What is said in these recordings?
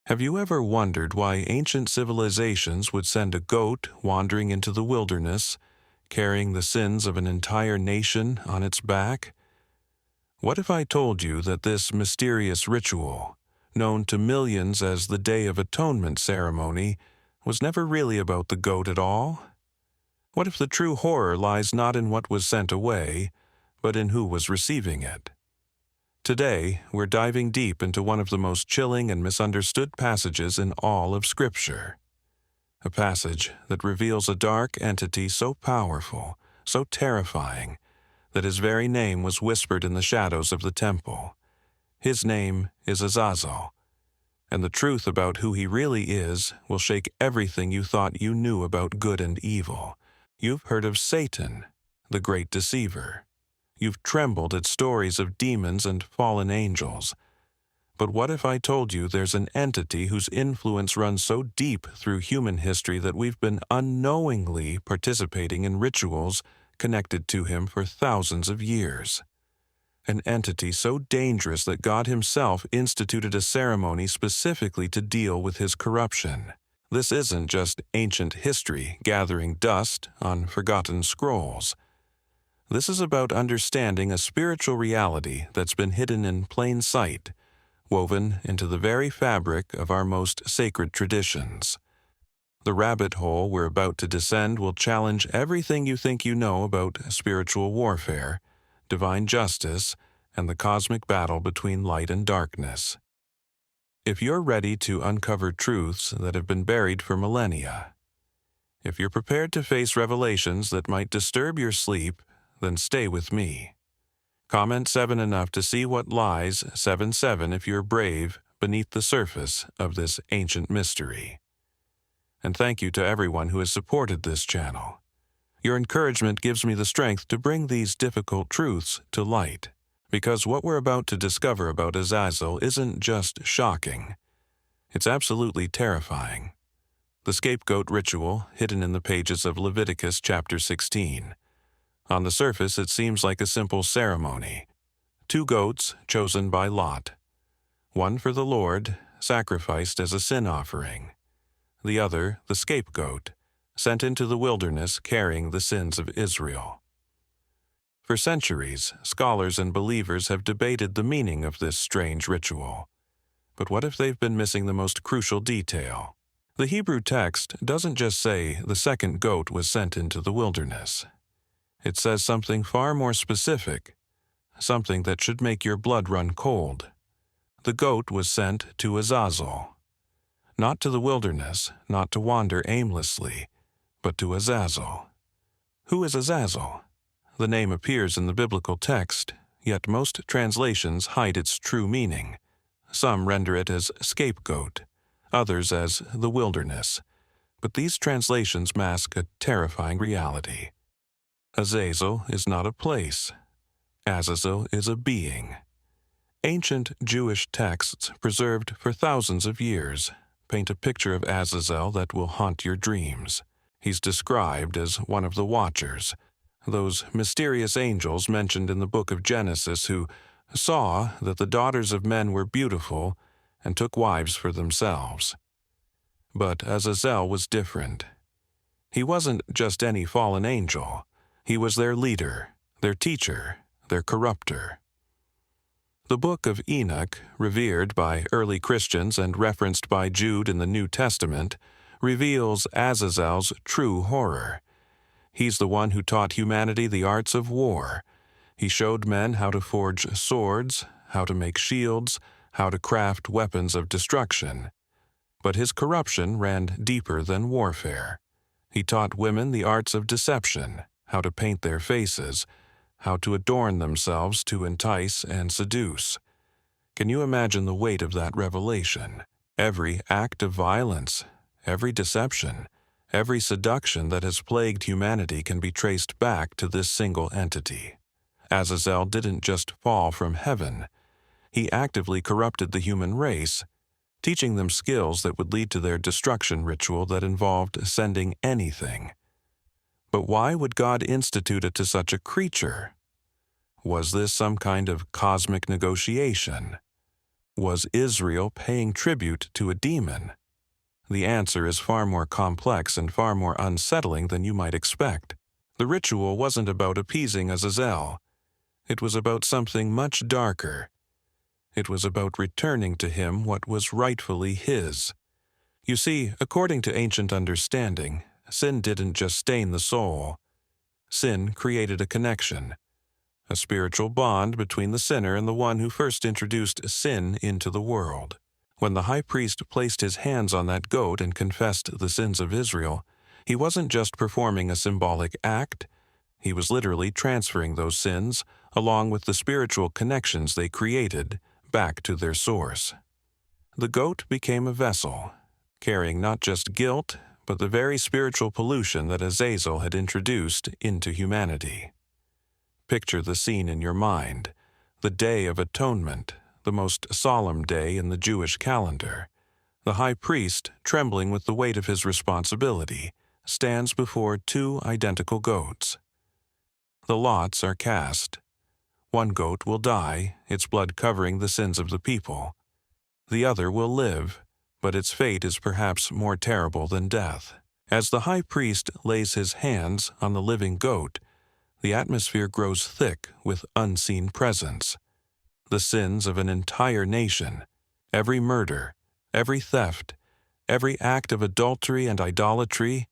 Have you ever wondered why ancient civilizations would send a goat wandering into the wilderness, carrying the sins of an entire nation on its back? What if I told you that this mysterious ritual, known to millions as the Day of Atonement ceremony, was never really about the goat at all? What if the true horror lies not in what was sent away, but in who was receiving it? Today, we're diving deep into one of the most chilling and misunderstood passages in all of Scripture. A passage that reveals a dark entity so powerful, so terrifying, that his very name was whispered in the shadows of the temple. His name is Azazel, and the truth about who he really is will shake everything you thought you knew about good and evil. You've heard of Satan, the great deceiver. You've trembled at stories of demons and fallen angels. But what if I told you there's an entity whose influence runs so deep through human history that we've been unknowingly participating in rituals connected to him for thousands of years? An entity so dangerous that God himself instituted a ceremony specifically to deal with his corruption. This isn't just ancient history gathering dust on forgotten scrolls. This is about understanding a spiritual reality that's been hidden in plain sight, woven into the very fabric of our most sacred traditions. The rabbit hole we're about to descend will challenge everything you think you know about spiritual warfare, divine justice, and the cosmic battle between light and darkness. If you're ready to uncover truths that have been buried for millennia, if you're prepared to face revelations that might disturb your sleep, then stay with me. Comment 7 enough to see what lies, 7-7 if you're brave, beneath the surface of this ancient mystery. And thank you to everyone who has supported this channel. Your encouragement gives me the strength to bring these difficult truths to light, because what we're about to discover about Azazel isn't just shocking. It's absolutely terrifying. The scapegoat ritual, hidden in the pages of Leviticus chapter 16. On the surface, it seems like a simple ceremony. 2 goats chosen by lot. One for the Lord, sacrificed as a sin offering. The other, the scapegoat, sent into the wilderness carrying the sins of Israel. For centuries, scholars and believers have debated the meaning of this strange ritual. But what if they've been missing the most crucial detail? The Hebrew text doesn't just say the second goat was sent into the wilderness. It says something far more specific, something that should make your blood run cold. The goat was sent to Azazel. Not to the wilderness, not to wander aimlessly, but to Azazel. Who is Azazel? The name appears in the biblical text, yet most translations hide its true meaning. Some render it as scapegoat, others as the wilderness. But these translations mask a terrifying reality. Azazel is not a place. Azazel is a being. Ancient Jewish texts, preserved for thousands of years, paint a picture of Azazel that will haunt your dreams. He's described as one of the Watchers, those mysterious angels mentioned in the book of Genesis who saw that the daughters of men were beautiful and took wives for themselves. But Azazel was different. He wasn't just any fallen angel. He was their leader, their teacher, their corrupter. The book of Enoch, revered by early Christians and referenced by Jude in the New Testament, reveals Azazel's true horror. He's the one who taught humanity the arts of war. He showed men how to forge swords, how to make shields, how to craft weapons of destruction. But his corruption ran deeper than warfare. He taught women the arts of deception, how to paint their faces, how to adorn themselves to entice and seduce. Can you imagine the weight of that revelation? Every act of violence, every deception, every seduction that has plagued humanity can be traced back to this single entity. Azazel didn't just fall from heaven. He actively corrupted the human race, teaching them skills that would lead to their destruction ritual that involved sending anything. But why would God institute it to such a creature? Was this some kind of cosmic negotiation? Was Israel paying tribute to a demon? The answer is far more complex and far more unsettling than you might expect. The ritual wasn't about appeasing Azazel. It was about something much darker. It was about returning to him what was rightfully his. You see, according to ancient understanding, sin didn't just stain the soul. Sin created a connection, a spiritual bond between the sinner and the one who first introduced sin into the world. When the high priest placed his hands on that goat and confessed the sins of Israel, he wasn't just performing a symbolic act, he was literally transferring those sins, along with the spiritual connections they created, back to their source. The goat became a vessel, carrying not just guilt, but the very spiritual pollution that Azazel had introduced into humanity. Picture the scene in your mind, the Day of Atonement, the most solemn day in the Jewish calendar. The high priest, trembling with the weight of his responsibility, stands before two identical goats. The lots are cast. One goat will die, its blood covering the sins of the people. The other will live, but its fate is perhaps more terrible than death. As the high priest lays his hands on the living goat, the atmosphere grows thick with unseen presence. The sins of an entire nation, every murder, every theft, every act of adultery and idolatry,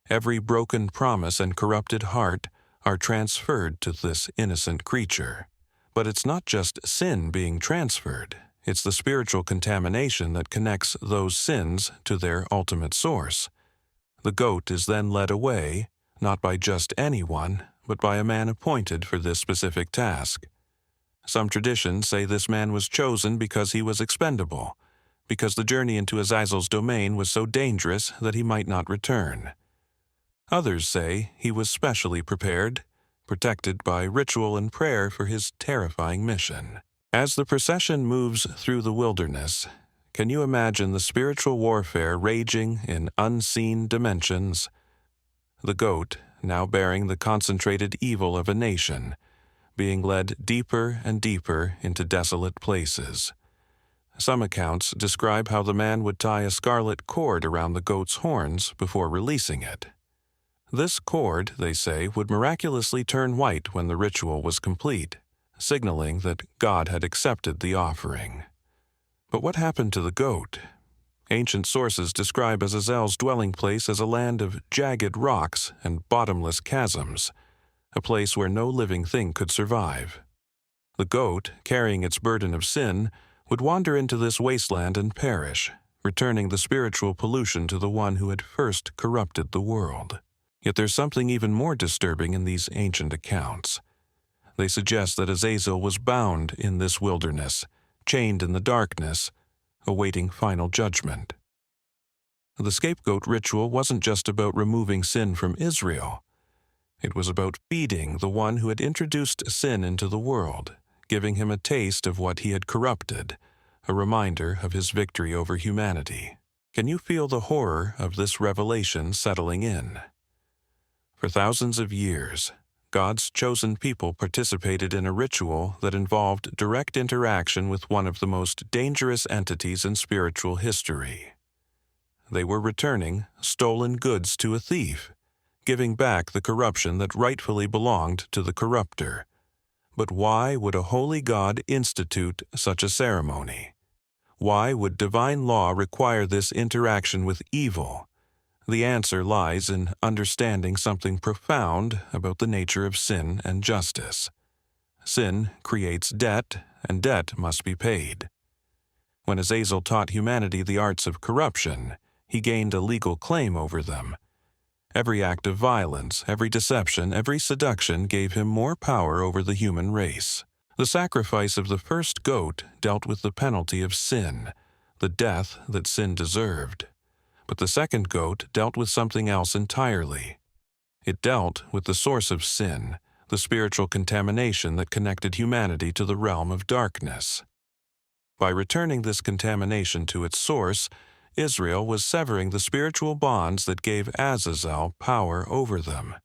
every broken promise and corrupted heart are transferred to this innocent creature. But it's not just sin being transferred, it's the spiritual contamination that connects those sins to their ultimate source. The goat is then led away, not by just anyone, but by a man appointed for this specific task. Some traditions say this man was chosen because he was expendable, because the journey into Azazel's domain was so dangerous that he might not return. Others say he was specially prepared, protected by ritual and prayer for his terrifying mission. As the procession moves through the wilderness, can you imagine the spiritual warfare raging in unseen dimensions? The goat, now bearing the concentrated evil of a nation, being led deeper and deeper into desolate places. Some accounts describe how the man would tie a scarlet cord around the goat's horns before releasing it. This cord, they say, would miraculously turn white when the ritual was complete, signaling that God had accepted the offering. But what happened to the goat? Ancient sources describe Azazel's dwelling place as a land of jagged rocks and bottomless chasms, a place where no living thing could survive. The goat, carrying its burden of sin, would wander into this wasteland and perish, returning the spiritual pollution to the one who had first corrupted the world. Yet there's something even more disturbing in these ancient accounts. They suggest that Azazel was bound in this wilderness, chained in the darkness, awaiting final judgment. The scapegoat ritual wasn't just about removing sin from Israel. It was about feeding the one who had introduced sin into the world, giving him a taste of what he had corrupted, a reminder of his victory over humanity. Can you feel the horror of this revelation settling in? For thousands of years, God's chosen people participated in a ritual that involved direct interaction with one of the most dangerous entities in spiritual history. They were returning stolen goods to a thief, giving back the corruption that rightfully belonged to the corrupter. But why would a holy God institute such a ceremony? Why would divine law require this interaction with evil? The answer lies in understanding something profound about the nature of sin and justice. Sin creates debt, and debt must be paid. When Azazel taught humanity the arts of corruption, he gained a legal claim over them. Every act of violence, every deception, every seduction gave him more power over the human race. The sacrifice of the first goat dealt with the penalty of sin, the death that sin deserved. But the second goat dealt with something else entirely. It dealt with the source of sin, the spiritual contamination that connected humanity to the realm of darkness. By returning this contamination to its source, Israel was severing the spiritual bonds that gave Azazel power over them.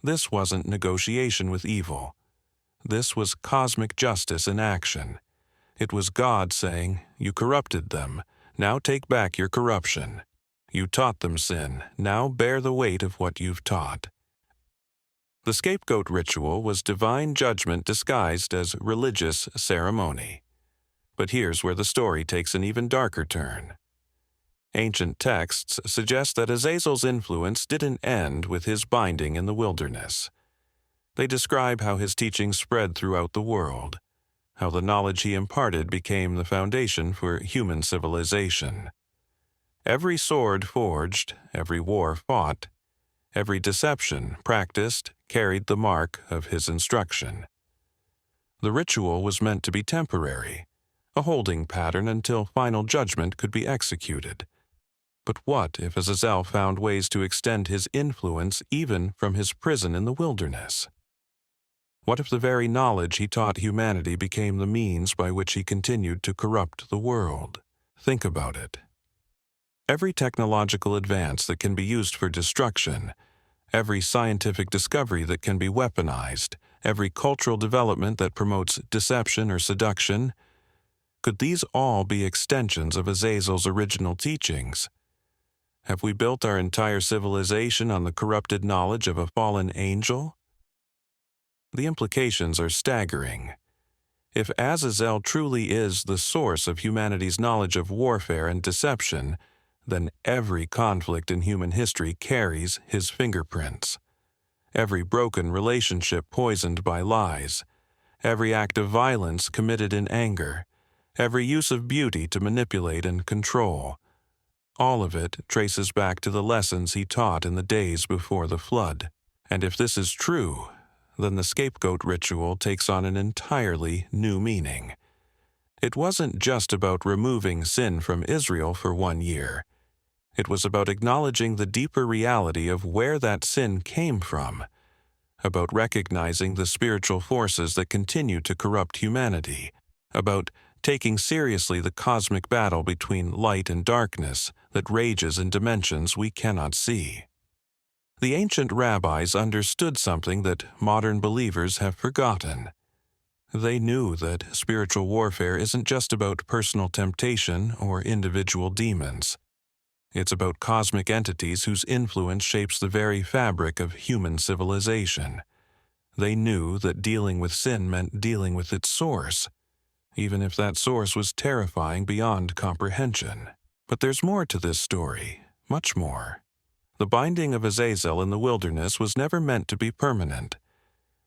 This wasn't negotiation with evil. This was cosmic justice in action. It was God saying, "You corrupted them. Now take back your corruption. You taught them sin. Now bear the weight of what you've taught." The scapegoat ritual was divine judgment disguised as religious ceremony. But here's where the story takes an even darker turn. Ancient texts suggest that Azazel's influence didn't end with his binding in the wilderness. They describe how his teachings spread throughout the world, how the knowledge he imparted became the foundation for human civilization. Every sword forged, every war fought, every deception practiced carried the mark of his instruction. The ritual was meant to be temporary, a holding pattern until final judgment could be executed. But what if Azazel found ways to extend his influence even from his prison in the wilderness? What if the very knowledge he taught humanity became the means by which he continued to corrupt the world? Think about it. Every technological advance that can be used for destruction, every scientific discovery that can be weaponized, every cultural development that promotes deception or seduction, could these all be extensions of Azazel's original teachings? Have we built our entire civilization on the corrupted knowledge of a fallen angel? The implications are staggering. If Azazel truly is the source of humanity's knowledge of warfare and deception, then every conflict in human history carries his fingerprints. Every broken relationship poisoned by lies, every act of violence committed in anger, every use of beauty to manipulate and control, all of it traces back to the lessons he taught in the days before the flood. And if this is true, then the scapegoat ritual takes on an entirely new meaning. It wasn't just about removing sin from Israel for 1 year. It was about acknowledging the deeper reality of where that sin came from, about recognizing the spiritual forces that continue to corrupt humanity, about taking seriously the cosmic battle between light and darkness that rages in dimensions we cannot see. The ancient rabbis understood something that modern believers have forgotten. They knew that spiritual warfare isn't just about personal temptation or individual demons. It's about cosmic entities whose influence shapes the very fabric of human civilization. They knew that dealing with sin meant dealing with its source, even if that source was terrifying beyond comprehension. But there's more to this story, much more. The binding of Azazel in the wilderness was never meant to be permanent.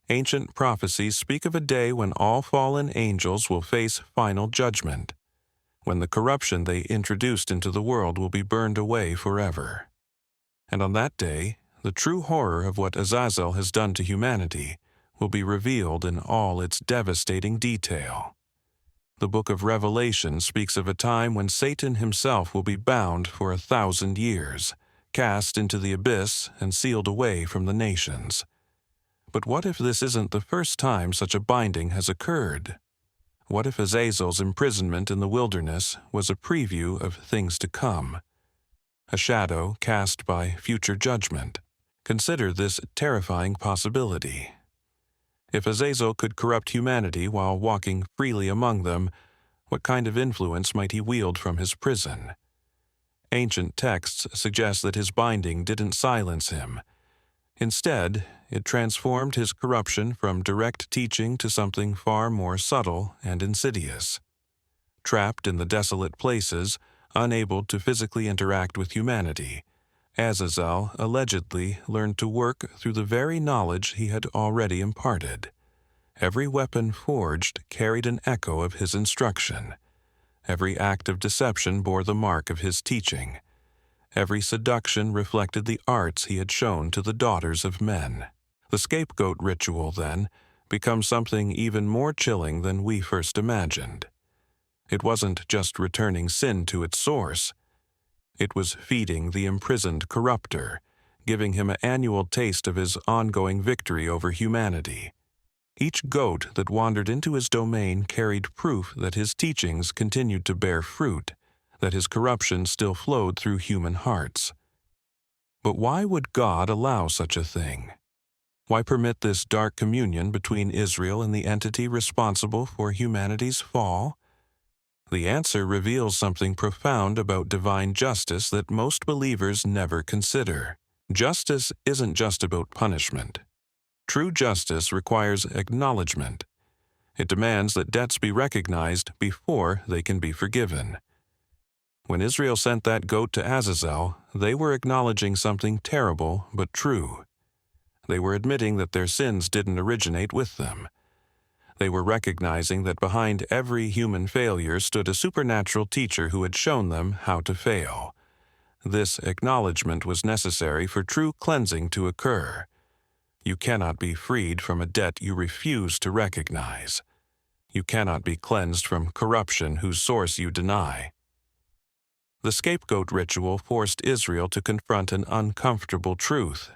Ancient prophecies speak of a day when all fallen angels will face final judgment, when the corruption they introduced into the world will be burned away forever. And on that day, the true horror of what Azazel has done to humanity will be revealed in all its devastating detail. The book of Revelation speaks of a time when Satan himself will be bound for 1,000 years, cast into the abyss and sealed away from the nations. But what if this isn't the first time such a binding has occurred? What if Azazel's imprisonment in the wilderness was a preview of things to come, a shadow cast by future judgment? Consider this terrifying possibility. If Azazel could corrupt humanity while walking freely among them, what kind of influence might he wield from his prison? Ancient texts suggest that his binding didn't silence him. Instead, it transformed his corruption from direct teaching to something far more subtle and insidious. Trapped in the desolate places, unable to physically interact with humanity, Azazel allegedly learned to work through the very knowledge he had already imparted. Every weapon forged carried an echo of his instruction. Every act of deception bore the mark of his teaching. Every seduction reflected the arts he had shown to the daughters of men. The scapegoat ritual, then, becomes something even more chilling than we first imagined. It wasn't just returning sin to its source. It was feeding the imprisoned corrupter, giving him an annual taste of his ongoing victory over humanity. Each goat that wandered into his domain carried proof that his teachings continued to bear fruit, that his corruption still flowed through human hearts. But why would God allow such a thing? Why permit this dark communion between Israel and the entity responsible for humanity's fall? The answer reveals something profound about divine justice that most believers never consider. Justice isn't just about punishment. True justice requires acknowledgement. It demands that debts be recognized before they can be forgiven. When Israel sent that goat to Azazel, they were acknowledging something terrible but true. They were admitting that their sins didn't originate with them. They were recognizing that behind every human failure stood a supernatural teacher who had shown them how to fail. This acknowledgement was necessary for true cleansing to occur. You cannot be freed from a debt you refuse to recognize. You cannot be cleansed from corruption whose source you deny. The scapegoat ritual forced Israel to confront an uncomfortable truth.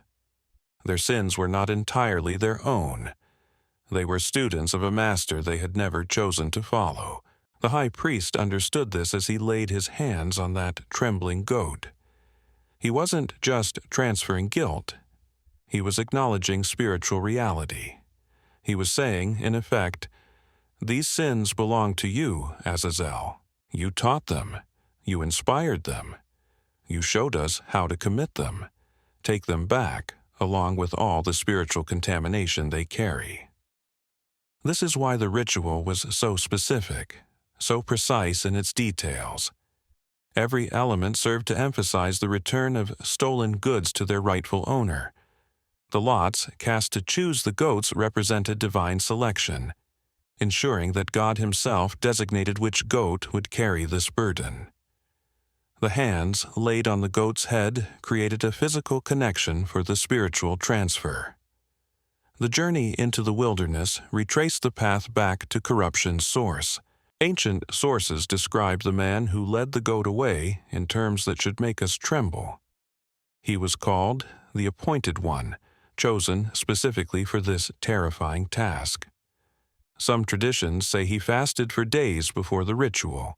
Their sins were not entirely their own. They were students of a master they had never chosen to follow. The high priest understood this as he laid his hands on that trembling goat. He wasn't just transferring guilt. He was acknowledging spiritual reality. He was saying, in effect, "These sins belong to you, Azazel. You taught them. You inspired them. You showed us how to commit them. Take them back, along with all the spiritual contamination they carry." This is why the ritual was so specific, so precise in its details. Every element served to emphasize the return of stolen goods to their rightful owner. The lots cast to choose the goats represented divine selection, ensuring that God Himself designated which goat would carry this burden. The hands laid on the goat's head created a physical connection for the spiritual transfer. The journey into the wilderness retraced the path back to corruption's source. Ancient sources describe the man who led the goat away in terms that should make us tremble. He was called the Appointed One, chosen specifically for this terrifying task. Some traditions say he fasted for days before the ritual,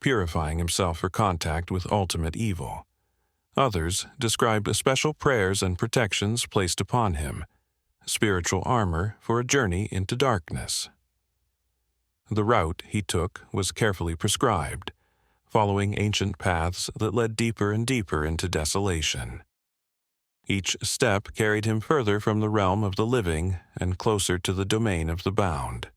purifying himself for contact with ultimate evil. Others describe special prayers and protections placed upon him, spiritual armor for a journey into darkness. The route he took was carefully prescribed, following ancient paths that led deeper and deeper into desolation. Each step carried him further from the realm of the living and closer to the domain of the bound.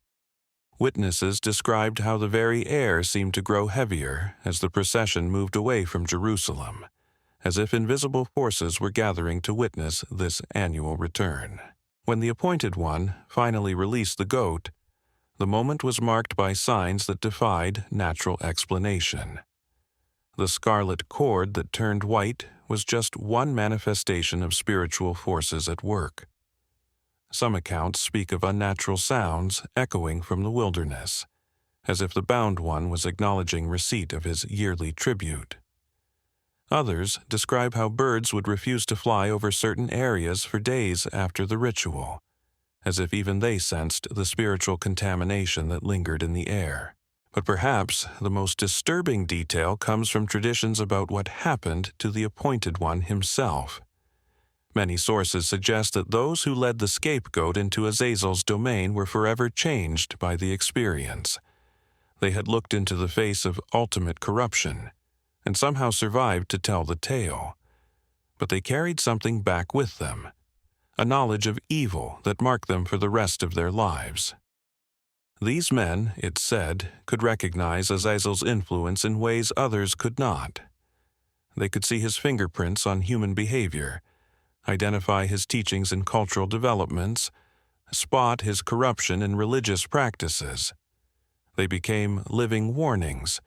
Witnesses described how the very air seemed to grow heavier as the procession moved away from Jerusalem, as if invisible forces were gathering to witness this annual return. When the Appointed One finally released the goat, the moment was marked by signs that defied natural explanation. The scarlet cord that turned white was just one manifestation of spiritual forces at work. Some accounts speak of unnatural sounds echoing from the wilderness, as if the bound one was acknowledging receipt of his yearly tribute. Others describe how birds would refuse to fly over certain areas for days after the ritual, as if even they sensed the spiritual contamination that lingered in the air. But perhaps the most disturbing detail comes from traditions about what happened to the Appointed One himself. Many sources suggest that those who led the scapegoat into Azazel's domain were forever changed by the experience. They had looked into the face of ultimate corruption, and somehow survived to tell the tale. But they carried something back with them, a knowledge of evil that marked them for the rest of their lives. These men, it's said, could recognize Azazel's influence in ways others could not. They could see his fingerprints on human behavior, identify his teachings in cultural developments, spot his corruption in religious practices. They became living warnings,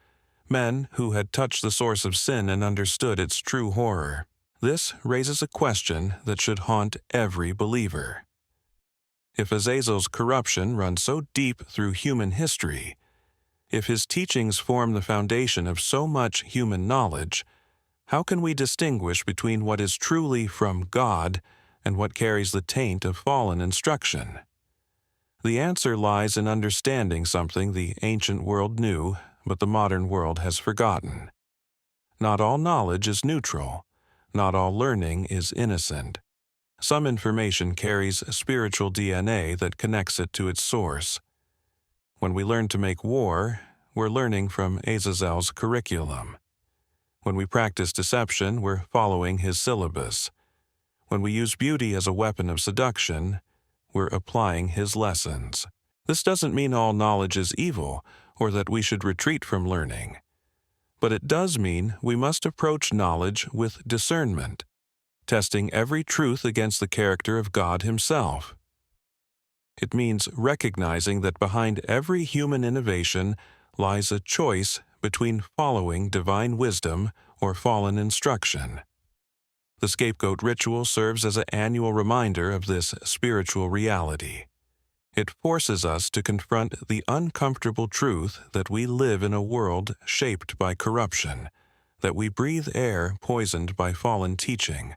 men who had touched the source of sin and understood its true horror. This raises a question that should haunt every believer. If Azazel's corruption runs so deep through human history, if his teachings form the foundation of so much human knowledge, how can we distinguish between what is truly from God and what carries the taint of fallen instruction? The answer lies in understanding something the ancient world knew, but the modern world has forgotten. Not all knowledge is neutral. Not all learning is innocent. Some information carries spiritual DNA that connects it to its source. When we learn to make war, we're learning from Azazel's curriculum. When we practice deception, we're following his syllabus. When we use beauty as a weapon of seduction, we're applying his lessons. This doesn't mean all knowledge is evil or that we should retreat from learning. But it does mean we must approach knowledge with discernment, testing every truth against the character of God himself. It means recognizing that behind every human innovation lies a choice between following divine wisdom or fallen instruction. The scapegoat ritual serves as an annual reminder of this spiritual reality. It forces us to confront the uncomfortable truth that we live in a world shaped by corruption, that we breathe air poisoned by fallen teaching,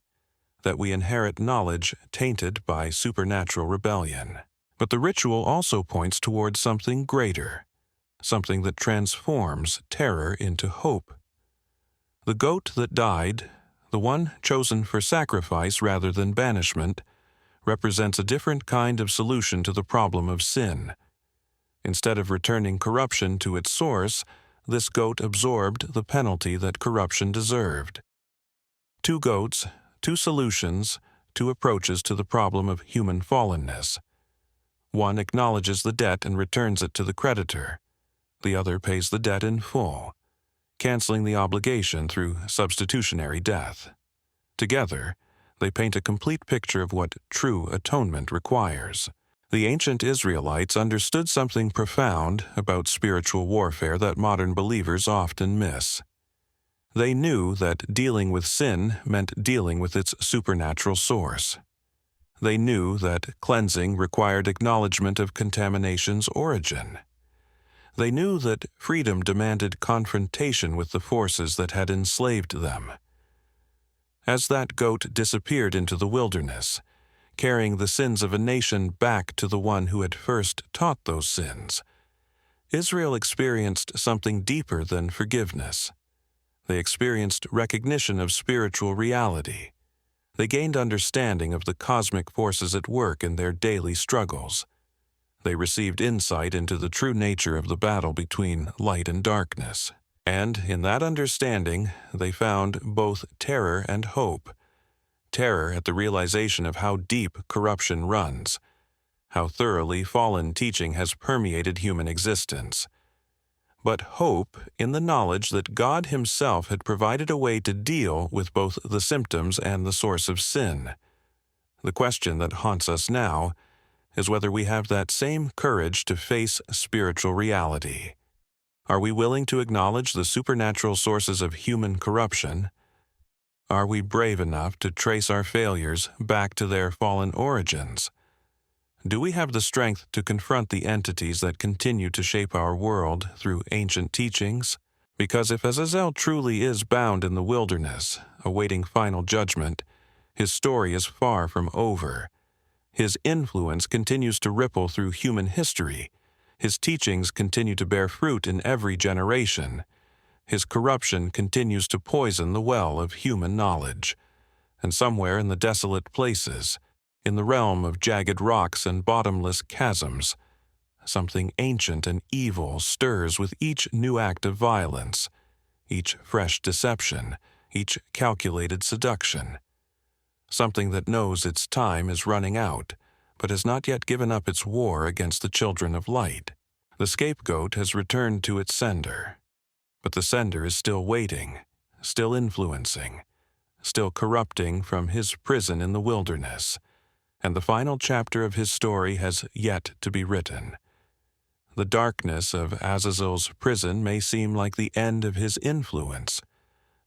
that we inherit knowledge tainted by supernatural rebellion. But the ritual also points towards something greater, something that transforms terror into hope. The goat that died, the one chosen for sacrifice rather than banishment, represents a different kind of solution to the problem of sin. Instead of returning corruption to its source, this goat absorbed the penalty that corruption deserved. 2 goats, 2 solutions, 2 approaches to the problem of human fallenness. One acknowledges the debt and returns it to the creditor. The other pays the debt in full, canceling the obligation through substitutionary death. Together, they paint a complete picture of what true atonement requires. The ancient Israelites understood something profound about spiritual warfare that modern believers often miss. They knew that dealing with sin meant dealing with its supernatural source. They knew that cleansing required acknowledgement of contamination's origin. They knew that freedom demanded confrontation with the forces that had enslaved them. As that goat disappeared into the wilderness, carrying the sins of a nation back to the one who had first taught those sins, Israel experienced something deeper than forgiveness. They experienced recognition of spiritual reality. They gained understanding of the cosmic forces at work in their daily struggles. They received insight into the true nature of the battle between light and darkness. And in that understanding, they found both terror and hope. Terror at the realization of how deep corruption runs, how thoroughly fallen teaching has permeated human existence. But hope in the knowledge that God himself had provided a way to deal with both the symptoms and the source of sin. The question that haunts us now is whether we have that same courage to face spiritual reality. Are we willing to acknowledge the supernatural sources of human corruption? Are we brave enough to trace our failures back to their fallen origins? Do we have the strength to confront the entities that continue to shape our world through ancient teachings? Because if Azazel truly is bound in the wilderness, awaiting final judgment, his story is far from over. His influence continues to ripple through human history. His teachings continue to bear fruit in every generation. His corruption continues to poison the well of human knowledge. And somewhere in the desolate places, in the realm of jagged rocks and bottomless chasms, something ancient and evil stirs with each new act of violence, each fresh deception, each calculated seduction. Something that knows its time is running out, but has not yet given up its war against the children of light. The scapegoat has returned to its sender, but the sender is still waiting, still influencing, still corrupting from his prison in the wilderness, and the final chapter of his story has yet to be written. The darkness of Azazel's prison may seem like the end of his influence,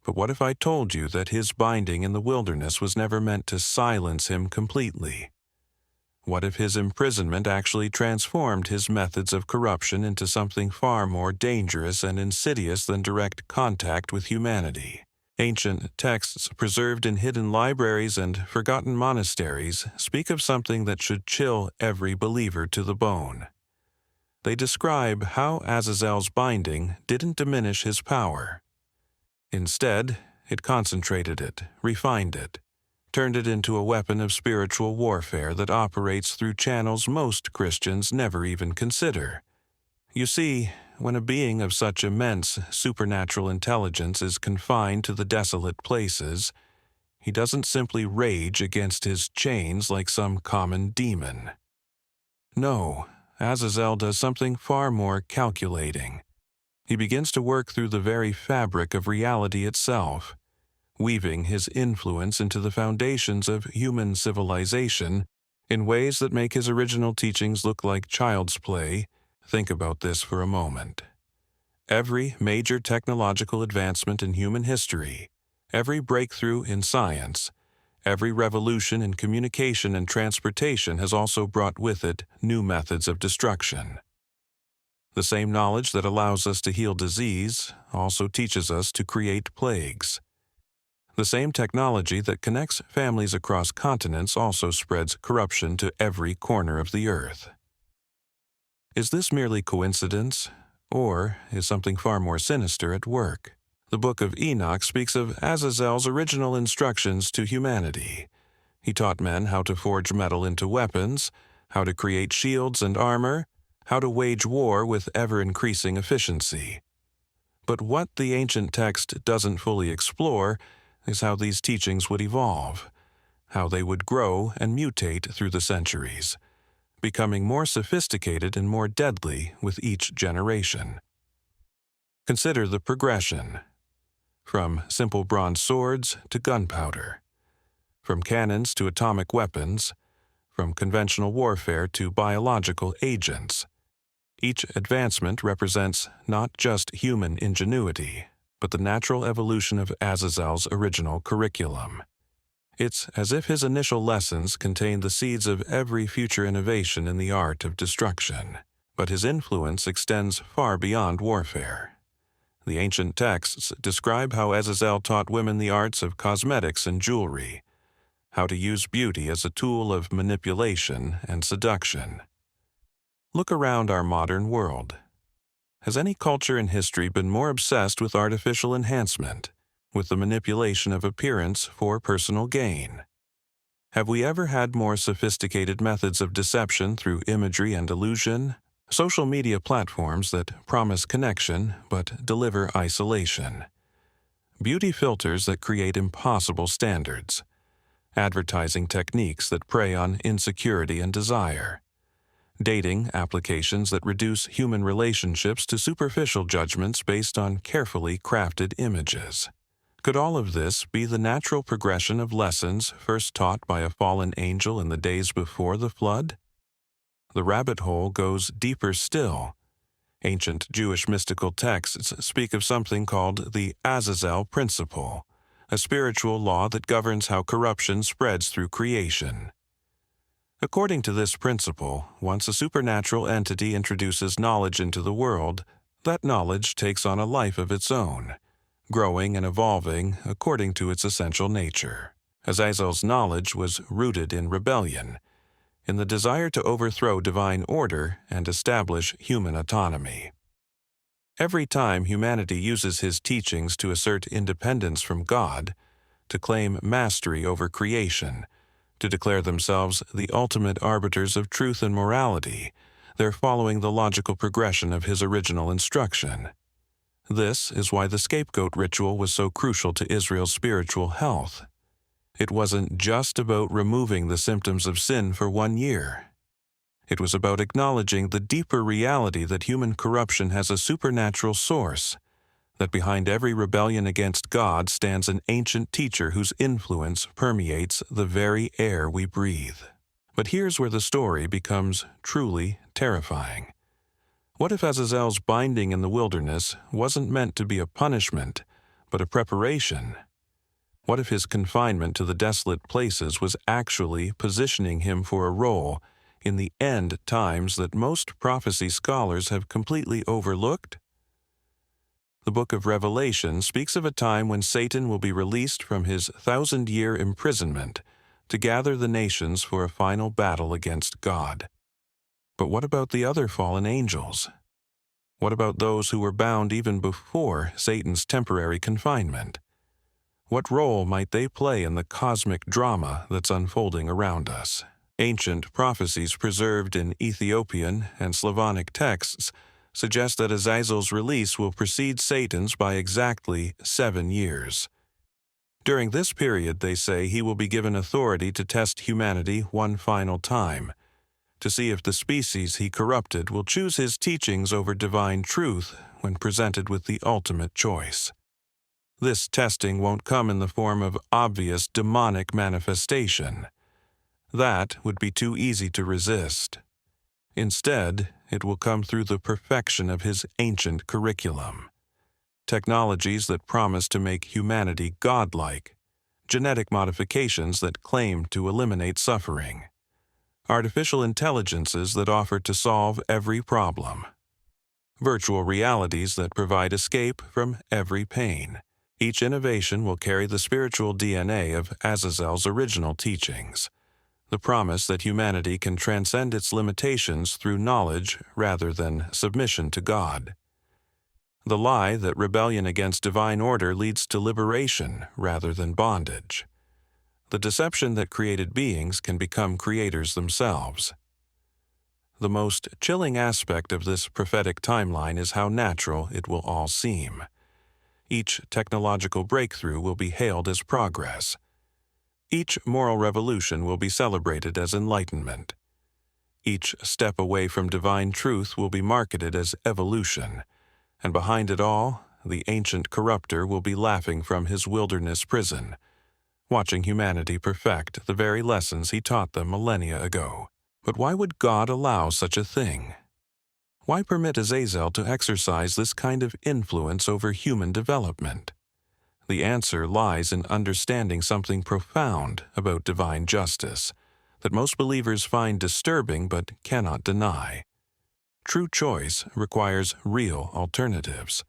but what if I told you that his binding in the wilderness was never meant to silence him completely? What if his imprisonment actually transformed his methods of corruption into something far more dangerous and insidious than direct contact with humanity? Ancient texts preserved in hidden libraries and forgotten monasteries speak of something that should chill every believer to the bone. They describe how Azazel's binding didn't diminish his power. Instead, it concentrated it, refined it, turned it into a weapon of spiritual warfare that operates through channels most Christians never even consider. You see, when a being of such immense supernatural intelligence is confined to the desolate places, he doesn't simply rage against his chains like some common demon. No, Azazel does something far more calculating. He begins to work through the very fabric of reality itself, weaving his influence into the foundations of human civilization in ways that make his original teachings look like child's play. Think about this for a moment. Every major technological advancement in human history, every breakthrough in science, every revolution in communication and transportation has also brought with it new methods of destruction. The same knowledge that allows us to heal disease also teaches us to create plagues. The same technology that connects families across continents also spreads corruption to every corner of the earth. Is this merely coincidence, or is something far more sinister at work? The Book of Enoch speaks of Azazel's original instructions to humanity. He taught men how to forge metal into weapons, how to create shields and armor, how to wage war with ever-increasing efficiency. But what the ancient text doesn't fully explore is how these teachings would evolve, how they would grow and mutate through the centuries, becoming more sophisticated and more deadly with each generation. Consider the progression. From simple bronze swords to gunpowder, from cannons to atomic weapons, from conventional warfare to biological agents. Each advancement represents not just human ingenuity, but the natural evolution of Azazel's original curriculum. It's as if his initial lessons contained the seeds of every future innovation in the art of destruction, but his influence extends far beyond warfare. The ancient texts describe how Azazel taught women the arts of cosmetics and jewelry, how to use beauty as a tool of manipulation and seduction. Look around our modern world. Has any culture in history been more obsessed with artificial enhancement, with the manipulation of appearance for personal gain? Have we ever had more sophisticated methods of deception through imagery and illusion? Social media platforms that promise connection but deliver isolation. Beauty filters that create impossible standards. Advertising techniques that prey on insecurity and desire. Dating applications that reduce human relationships to superficial judgments based on carefully crafted images. Could all of this be the natural progression of lessons first taught by a fallen angel in the days before the flood? The rabbit hole goes deeper still. Ancient Jewish mystical texts speak of something called the Azazel principle, a spiritual law that governs how corruption spreads through creation. According to this principle, once a supernatural entity introduces knowledge into the world, that knowledge takes on a life of its own, growing and evolving according to its essential nature. Azazel's knowledge was rooted in rebellion, in the desire to overthrow divine order and establish human autonomy. Every time humanity uses his teachings to assert independence from God, to claim mastery over creation, to declare themselves the ultimate arbiters of truth and morality, they're following the logical progression of his original instruction. This is why the scapegoat ritual was so crucial to Israel's spiritual health. It wasn't just about removing the symptoms of sin for 1 year. It was about acknowledging the deeper reality that human corruption has a supernatural source, that behind every rebellion against God stands an ancient teacher whose influence permeates the very air we breathe. But here's where the story becomes truly terrifying. What if Azazel's binding in the wilderness wasn't meant to be a punishment, but a preparation? What if his confinement to the desolate places was actually positioning him for a role in the end times that most prophecy scholars have completely overlooked? The book of Revelation speaks of a time when Satan will be released from his 1,000-year imprisonment to gather the nations for a final battle against God. But what about the other fallen angels? What about those who were bound even before Satan's temporary confinement? What role might they play in the cosmic drama that's unfolding around us? Ancient prophecies preserved in Ethiopian and Slavonic texts suggest that Azazel's release will precede Satan's by exactly 7 years. During this period, they say, he will be given authority to test humanity one final time, to see if the species he corrupted will choose his teachings over divine truth when presented with the ultimate choice. This testing won't come in the form of obvious demonic manifestation. That would be too easy to resist. Instead, it will come through the perfection of his ancient curriculum. Technologies that promise to make humanity godlike, genetic modifications that claim to eliminate suffering, artificial intelligences that offer to solve every problem, virtual realities that provide escape from every pain. Each innovation will carry the spiritual DNA of Azazel's original teachings, the promise that humanity can transcend its limitations through knowledge rather than submission to God, the lie that rebellion against divine order leads to liberation rather than bondage, the deception that created beings can become creators themselves. The most chilling aspect of this prophetic timeline is how natural it will all seem. Each technological breakthrough will be hailed as progress. Each moral revolution will be celebrated as enlightenment. Each step away from divine truth will be marketed as evolution, and behind it all, the ancient corrupter will be laughing from his wilderness prison, watching humanity perfect the very lessons he taught them millennia ago. But why would God allow such a thing? Why permit Azazel to exercise this kind of influence over human development? The answer lies in understanding something profound about divine justice that most believers find disturbing but cannot deny. True choice requires real alternatives.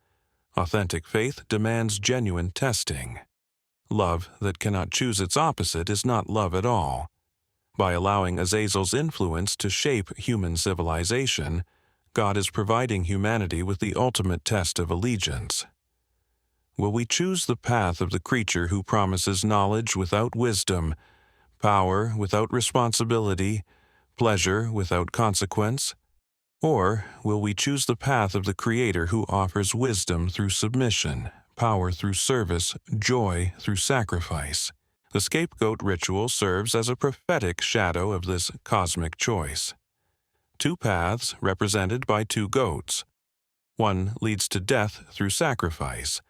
Authentic faith demands genuine testing. Love that cannot choose its opposite is not love at all. By allowing Azazel's influence to shape human civilization, God is providing humanity with the ultimate test of allegiance. Will we choose the path of the creature who promises knowledge without wisdom, power without responsibility, pleasure without consequence? Or will we choose the path of the Creator who offers wisdom through submission, power through service, joy through sacrifice? The scapegoat ritual serves as a prophetic shadow of this cosmic choice. Two paths represented by two goats. One leads to death through sacrifice,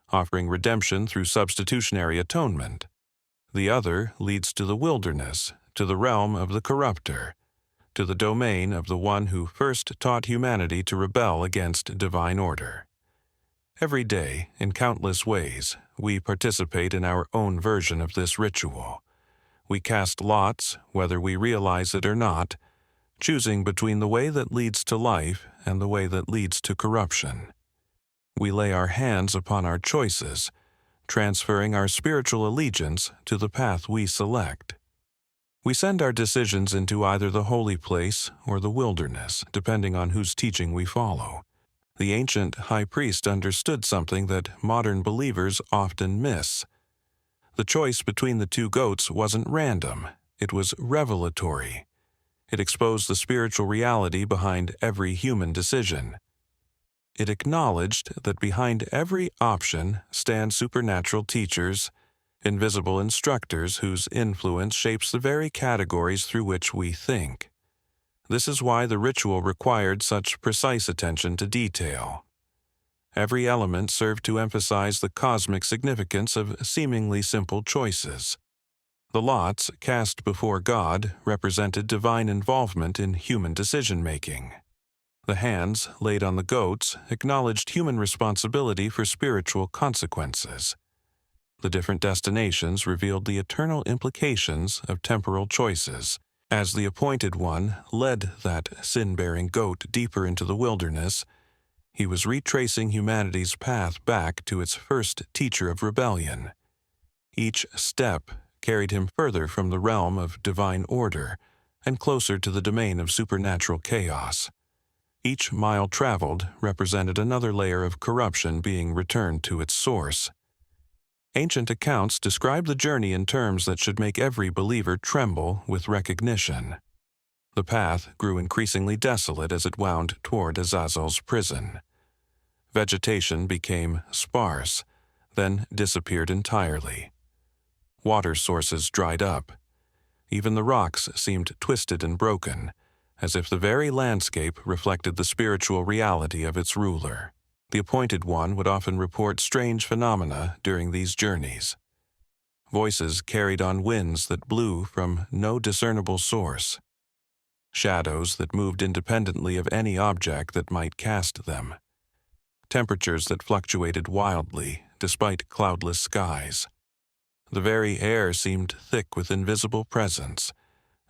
offering redemption through substitutionary atonement. The other leads to the wilderness, to the realm of the corrupter, to the domain of the one who first taught humanity to rebel against divine order. Every day, in countless ways, we participate in our own version of this ritual. We cast lots, whether we realize it or not, choosing between the way that leads to life and the way that leads to corruption. We lay our hands upon our choices, transferring our spiritual allegiance to the path we select. We send our decisions into either the holy place or the wilderness, depending on whose teaching we follow. The ancient high priest understood something that modern believers often miss. The choice between the two goats wasn't random, it was revelatory. It exposed the spiritual reality behind every human decision. It acknowledged that behind every option stand supernatural teachers, invisible instructors whose influence shapes the very categories through which we think. This is why the ritual required such precise attention to detail. Every element served to emphasize the cosmic significance of seemingly simple choices. The lots cast before God represented divine involvement in human decision-making. The hands laid on the goats acknowledged human responsibility for spiritual consequences. The different destinations revealed the eternal implications of temporal choices. As the appointed one led that sin-bearing goat deeper into the wilderness, he was retracing humanity's path back to its first teacher of rebellion. Each step carried him further from the realm of divine order and closer to the domain of supernatural chaos. Each mile traveled represented another layer of corruption being returned to its source. Ancient accounts describe the journey in terms that should make every believer tremble with recognition. The path grew increasingly desolate as it wound toward Azazel's prison. Vegetation became sparse, then disappeared entirely. Water sources dried up. Even the rocks seemed twisted and broken, as if the very landscape reflected the spiritual reality of its ruler. The Appointed One would often report strange phenomena during these journeys. Voices carried on winds that blew from no discernible source. Shadows that moved independently of any object that might cast them. Temperatures that fluctuated wildly despite cloudless skies. The very air seemed thick with invisible presence,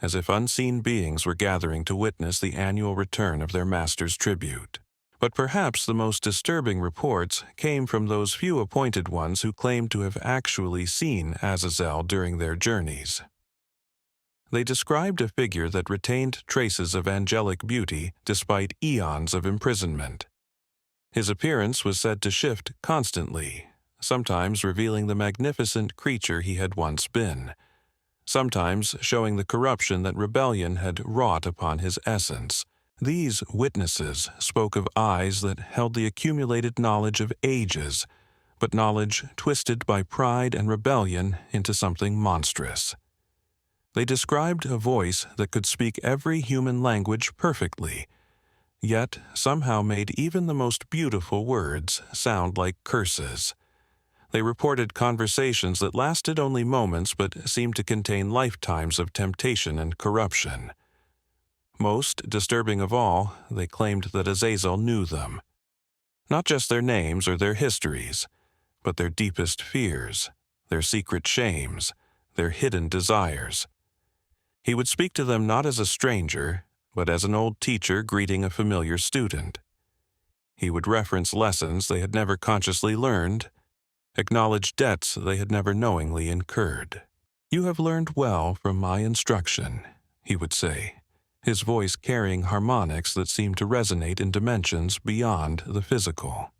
as if unseen beings were gathering to witness the annual return of their master's tribute. But perhaps the most disturbing reports came from those few Appointed Ones who claimed to have actually seen Azazel during their journeys. They described a figure that retained traces of angelic beauty despite eons of imprisonment. His appearance was said to shift constantly, sometimes revealing the magnificent creature he had once been, sometimes showing the corruption that rebellion had wrought upon his essence. These witnesses spoke of eyes that held the accumulated knowledge of ages, but knowledge twisted by pride and rebellion into something monstrous. They described a voice that could speak every human language perfectly, yet somehow made even the most beautiful words sound like curses. They reported conversations that lasted only moments but seemed to contain lifetimes of temptation and corruption. Most disturbing of all, they claimed that Azazel knew them. Not just their names or their histories, but their deepest fears, their secret shames, their hidden desires. He would speak to them not as a stranger, but as an old teacher greeting a familiar student. He would reference lessons they had never consciously learned, acknowledge debts they had never knowingly incurred. "You have learned well from my instruction," he would say, his voice carrying harmonics that seemed to resonate in dimensions beyond the physical.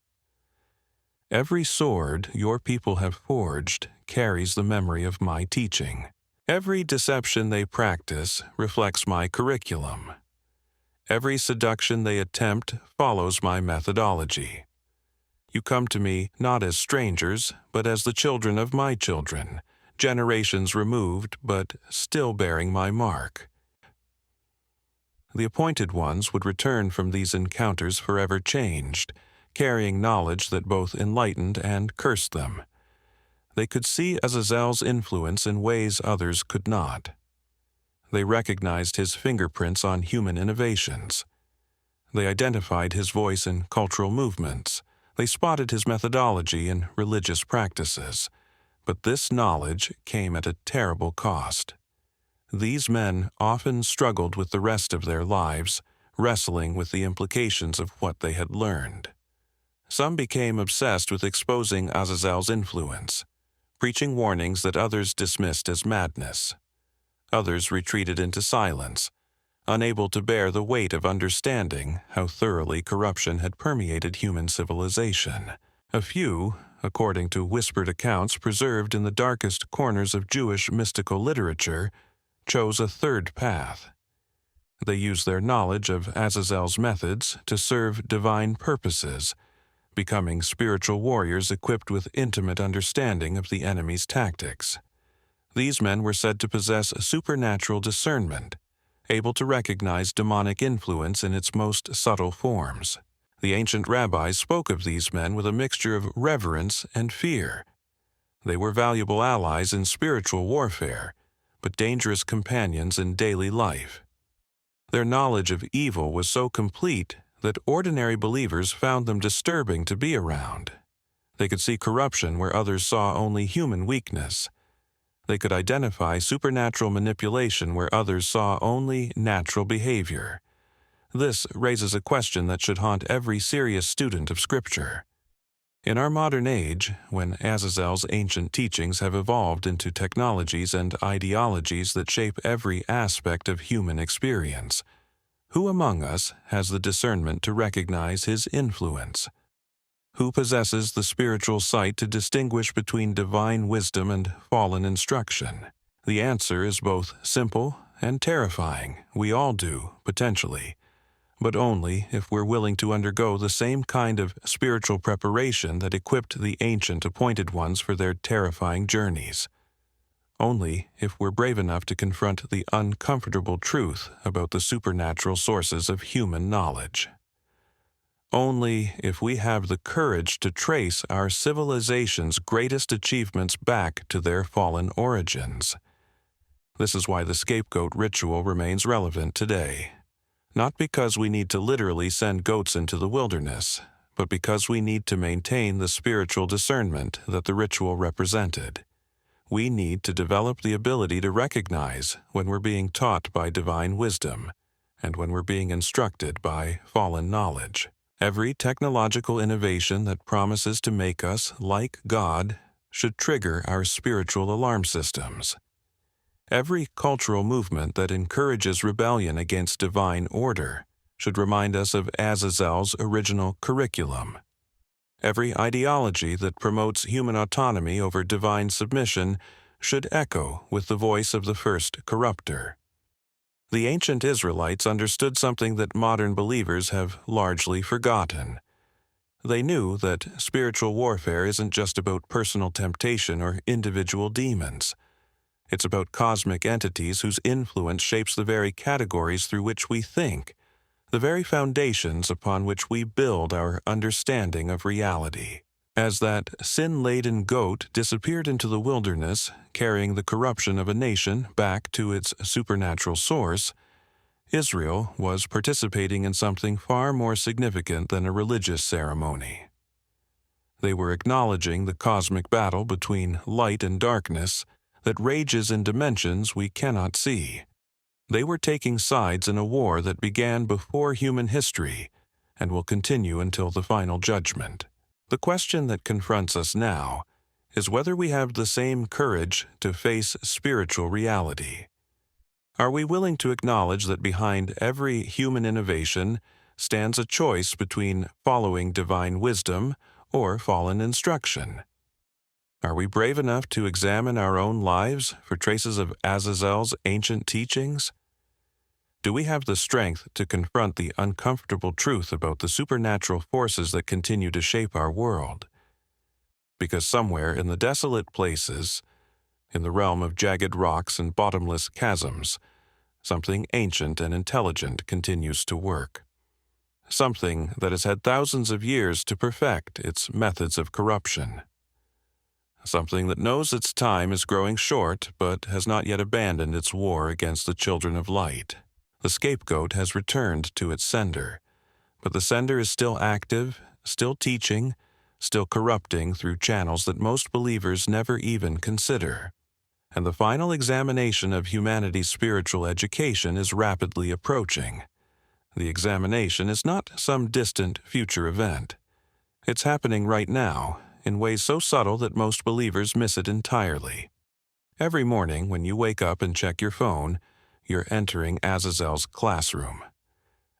"Every sword your people have forged carries the memory of my teaching. Every deception they practice reflects my curriculum. Every seduction they attempt follows my methodology. You come to me not as strangers, but as the children of my children, generations removed, but still bearing my mark." The Appointed Ones would return from these encounters forever changed, carrying knowledge that both enlightened and cursed them. They could see Azazel's influence in ways others could not. They recognized his fingerprints on human innovations. They identified his voice in cultural movements. They spotted his methodology in religious practices. But this knowledge came at a terrible cost. These men often struggled with the rest of their lives, wrestling with the implications of what they had learned. Some became obsessed with exposing Azazel's influence, preaching warnings that others dismissed as madness. Others retreated into silence, unable to bear the weight of understanding how thoroughly corruption had permeated human civilization. A few, according to whispered accounts preserved in the darkest corners of Jewish mystical literature, chose a third path. They used their knowledge of Azazel's methods to serve divine purposes, becoming spiritual warriors equipped with intimate understanding of the enemy's tactics. These men were said to possess a supernatural discernment, able to recognize demonic influence in its most subtle forms. The ancient rabbis spoke of these men with a mixture of reverence and fear. They were valuable allies in spiritual warfare, but dangerous companions in daily life. Their knowledge of evil was so complete that ordinary believers found them disturbing to be around. They could see corruption where others saw only human weakness. They could identify supernatural manipulation where others saw only natural behavior. This raises a question that should haunt every serious student of Scripture. In our modern age, when Azazel's ancient teachings have evolved into technologies and ideologies that shape every aspect of human experience, who among us has the discernment to recognize his influence? Who possesses the spiritual sight to distinguish between divine wisdom and fallen instruction? The answer is both simple and terrifying. We all do, potentially. But only if we're willing to undergo the same kind of spiritual preparation that equipped the ancient appointed ones for their terrifying journeys. Only if we're brave enough to confront the uncomfortable truth about the supernatural sources of human knowledge. Only if we have the courage to trace our civilization's greatest achievements back to their fallen origins. This is why the scapegoat ritual remains relevant today. Not because we need to literally send goats into the wilderness, but because we need to maintain the spiritual discernment that the ritual represented. We need to develop the ability to recognize when we're being taught by divine wisdom and when we're being instructed by fallen knowledge. Every technological innovation that promises to make us like God should trigger our spiritual alarm systems. Every cultural movement that encourages rebellion against divine order should remind us of Azazel's original curriculum. Every ideology that promotes human autonomy over divine submission should echo with the voice of the first corrupter. The ancient Israelites understood something that modern believers have largely forgotten. They knew that spiritual warfare isn't just about personal temptation or individual demons. It's about cosmic entities whose influence shapes the very categories through which we think, the very foundations upon which we build our understanding of reality. As that sin-laden goat disappeared into the wilderness, carrying the corruption of a nation back to its supernatural source, Israel was participating in something far more significant than a religious ceremony. They were acknowledging the cosmic battle between light and darkness that rages in dimensions we cannot see. They were taking sides in a war that began before human history and will continue until the final judgment. The question that confronts us now is whether we have the same courage to face spiritual reality. Are we willing to acknowledge that behind every human innovation stands a choice between following divine wisdom or fallen instruction? Are we brave enough to examine our own lives for traces of Azazel's ancient teachings? Do we have the strength to confront the uncomfortable truth about the supernatural forces that continue to shape our world? Because somewhere in the desolate places, in the realm of jagged rocks and bottomless chasms, something ancient and intelligent continues to work. Something that has had thousands of years to perfect its methods of corruption. Something that knows its time is growing short but has not yet abandoned its war against the children of light. The scapegoat has returned to its sender, but the sender is still active, still teaching, still corrupting through channels that most believers never even consider. And the final examination of humanity's spiritual education is rapidly approaching. The examination is not some distant future event. It's happening right now, in ways so subtle that most believers miss it entirely. Every morning when you wake up and check your phone, you're entering Azazel's classroom.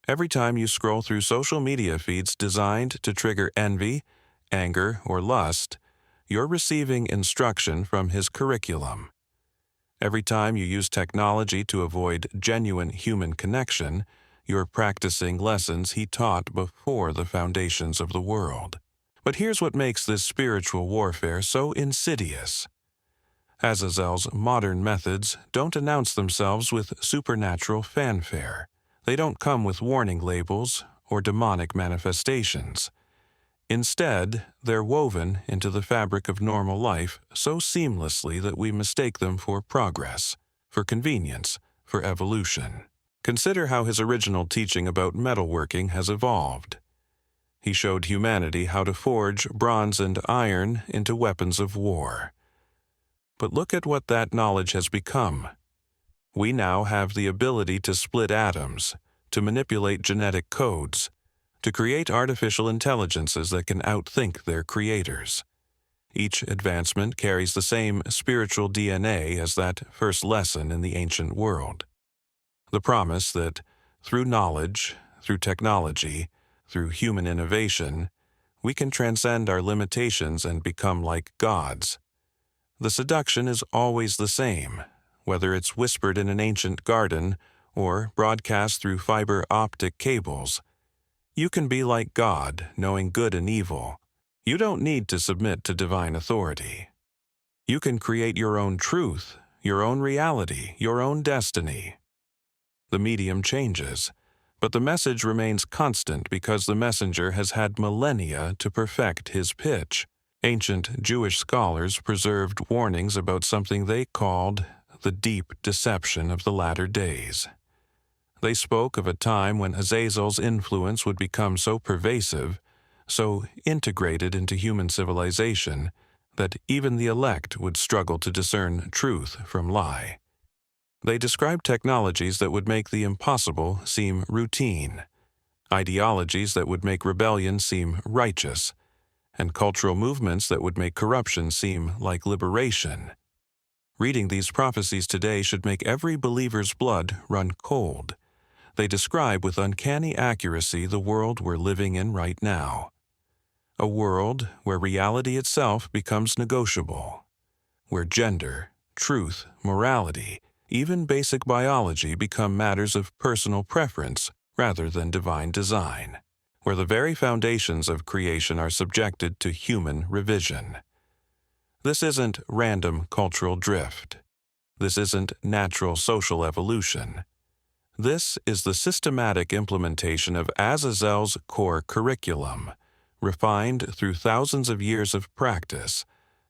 Every time you scroll through social media feeds designed to trigger envy, anger, or lust, you're receiving instruction from his curriculum. Every time you use technology to avoid genuine human connection, you're practicing lessons he taught before the foundations of the world. But here's what makes this spiritual warfare so insidious. Azazel's modern methods don't announce themselves with supernatural fanfare. They don't come with warning labels or demonic manifestations. Instead, they're woven into the fabric of normal life so seamlessly that we mistake them for progress, for convenience, for evolution. Consider how his original teaching about metalworking has evolved. He showed humanity how to forge bronze and iron into weapons of war. But look at what that knowledge has become. We now have the ability to split atoms, to manipulate genetic codes, to create artificial intelligences that can outthink their creators. Each advancement carries the same spiritual DNA as that first lesson in the ancient world. The promise that through knowledge, through technology, through human innovation, we can transcend our limitations and become like gods. The seduction is always the same. whether it's whispered in an ancient garden or broadcast through fiber optic cables. You can be like God, knowing good and evil. You don't need to submit to divine authority. You can create your own truth, your own reality, your own destiny. The medium changes, but the message remains constant because the messenger has had millennia to perfect his pitch. Ancient Jewish scholars preserved warnings about something they called the deep deception of the latter days. They spoke of a time when Azazel's influence would become so pervasive, so integrated into human civilization, that even the elect would struggle to discern truth from lie. They described technologies that would make the impossible seem routine, ideologies that would make rebellion seem righteous, and cultural movements that would make corruption seem like liberation. Reading these prophecies today should make every believer's blood run cold. They describe with uncanny accuracy the world we're living in right now. A world where reality itself becomes negotiable, where gender, truth, morality, even basic biology become matters of personal preference rather than divine design, where the very foundations of creation are subjected to human revision. This isn't random cultural drift. This isn't natural social evolution. This is the systematic implementation of Azazel's core curriculum, refined through thousands of years of practice,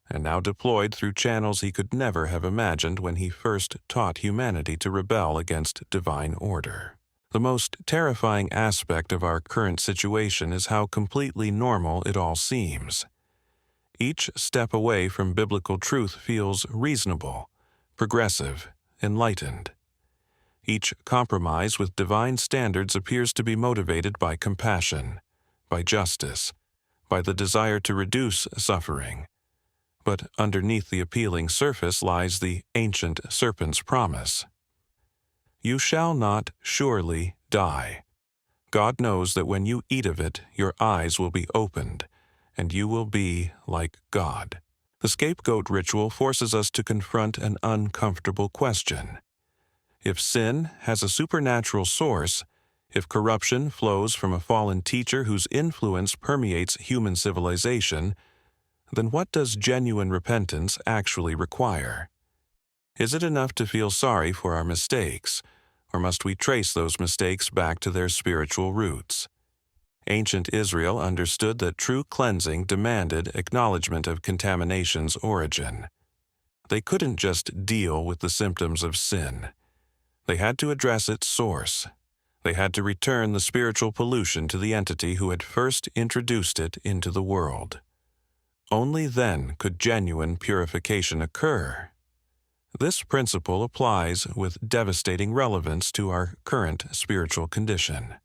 and now deployed through channels he could never have imagined when he first taught humanity to rebel against divine order. The most terrifying aspect of our current situation is how completely normal it all seems. Each step away from biblical truth feels reasonable, progressive, enlightened. Each compromise with divine standards appears to be motivated by compassion, by justice, by the desire to reduce suffering. But underneath the appealing surface lies the ancient serpent's promise. You shall not surely die. God knows that when you eat of it, your eyes will be opened, and you will be like God. The scapegoat ritual forces us to confront an uncomfortable question. If sin has a supernatural source, if corruption flows from a fallen teacher whose influence permeates human civilization, then what does genuine repentance actually require? Is it enough to feel sorry for our mistakes, or must we trace those mistakes back to their spiritual roots? Ancient Israel understood that true cleansing demanded acknowledgement of contamination's origin. They couldn't just deal with the symptoms of sin. They had to address its source. They had to return the spiritual pollution to the entity who had first introduced it into the world. Only then could genuine purification occur. This principle applies with devastating relevance to our current spiritual condition.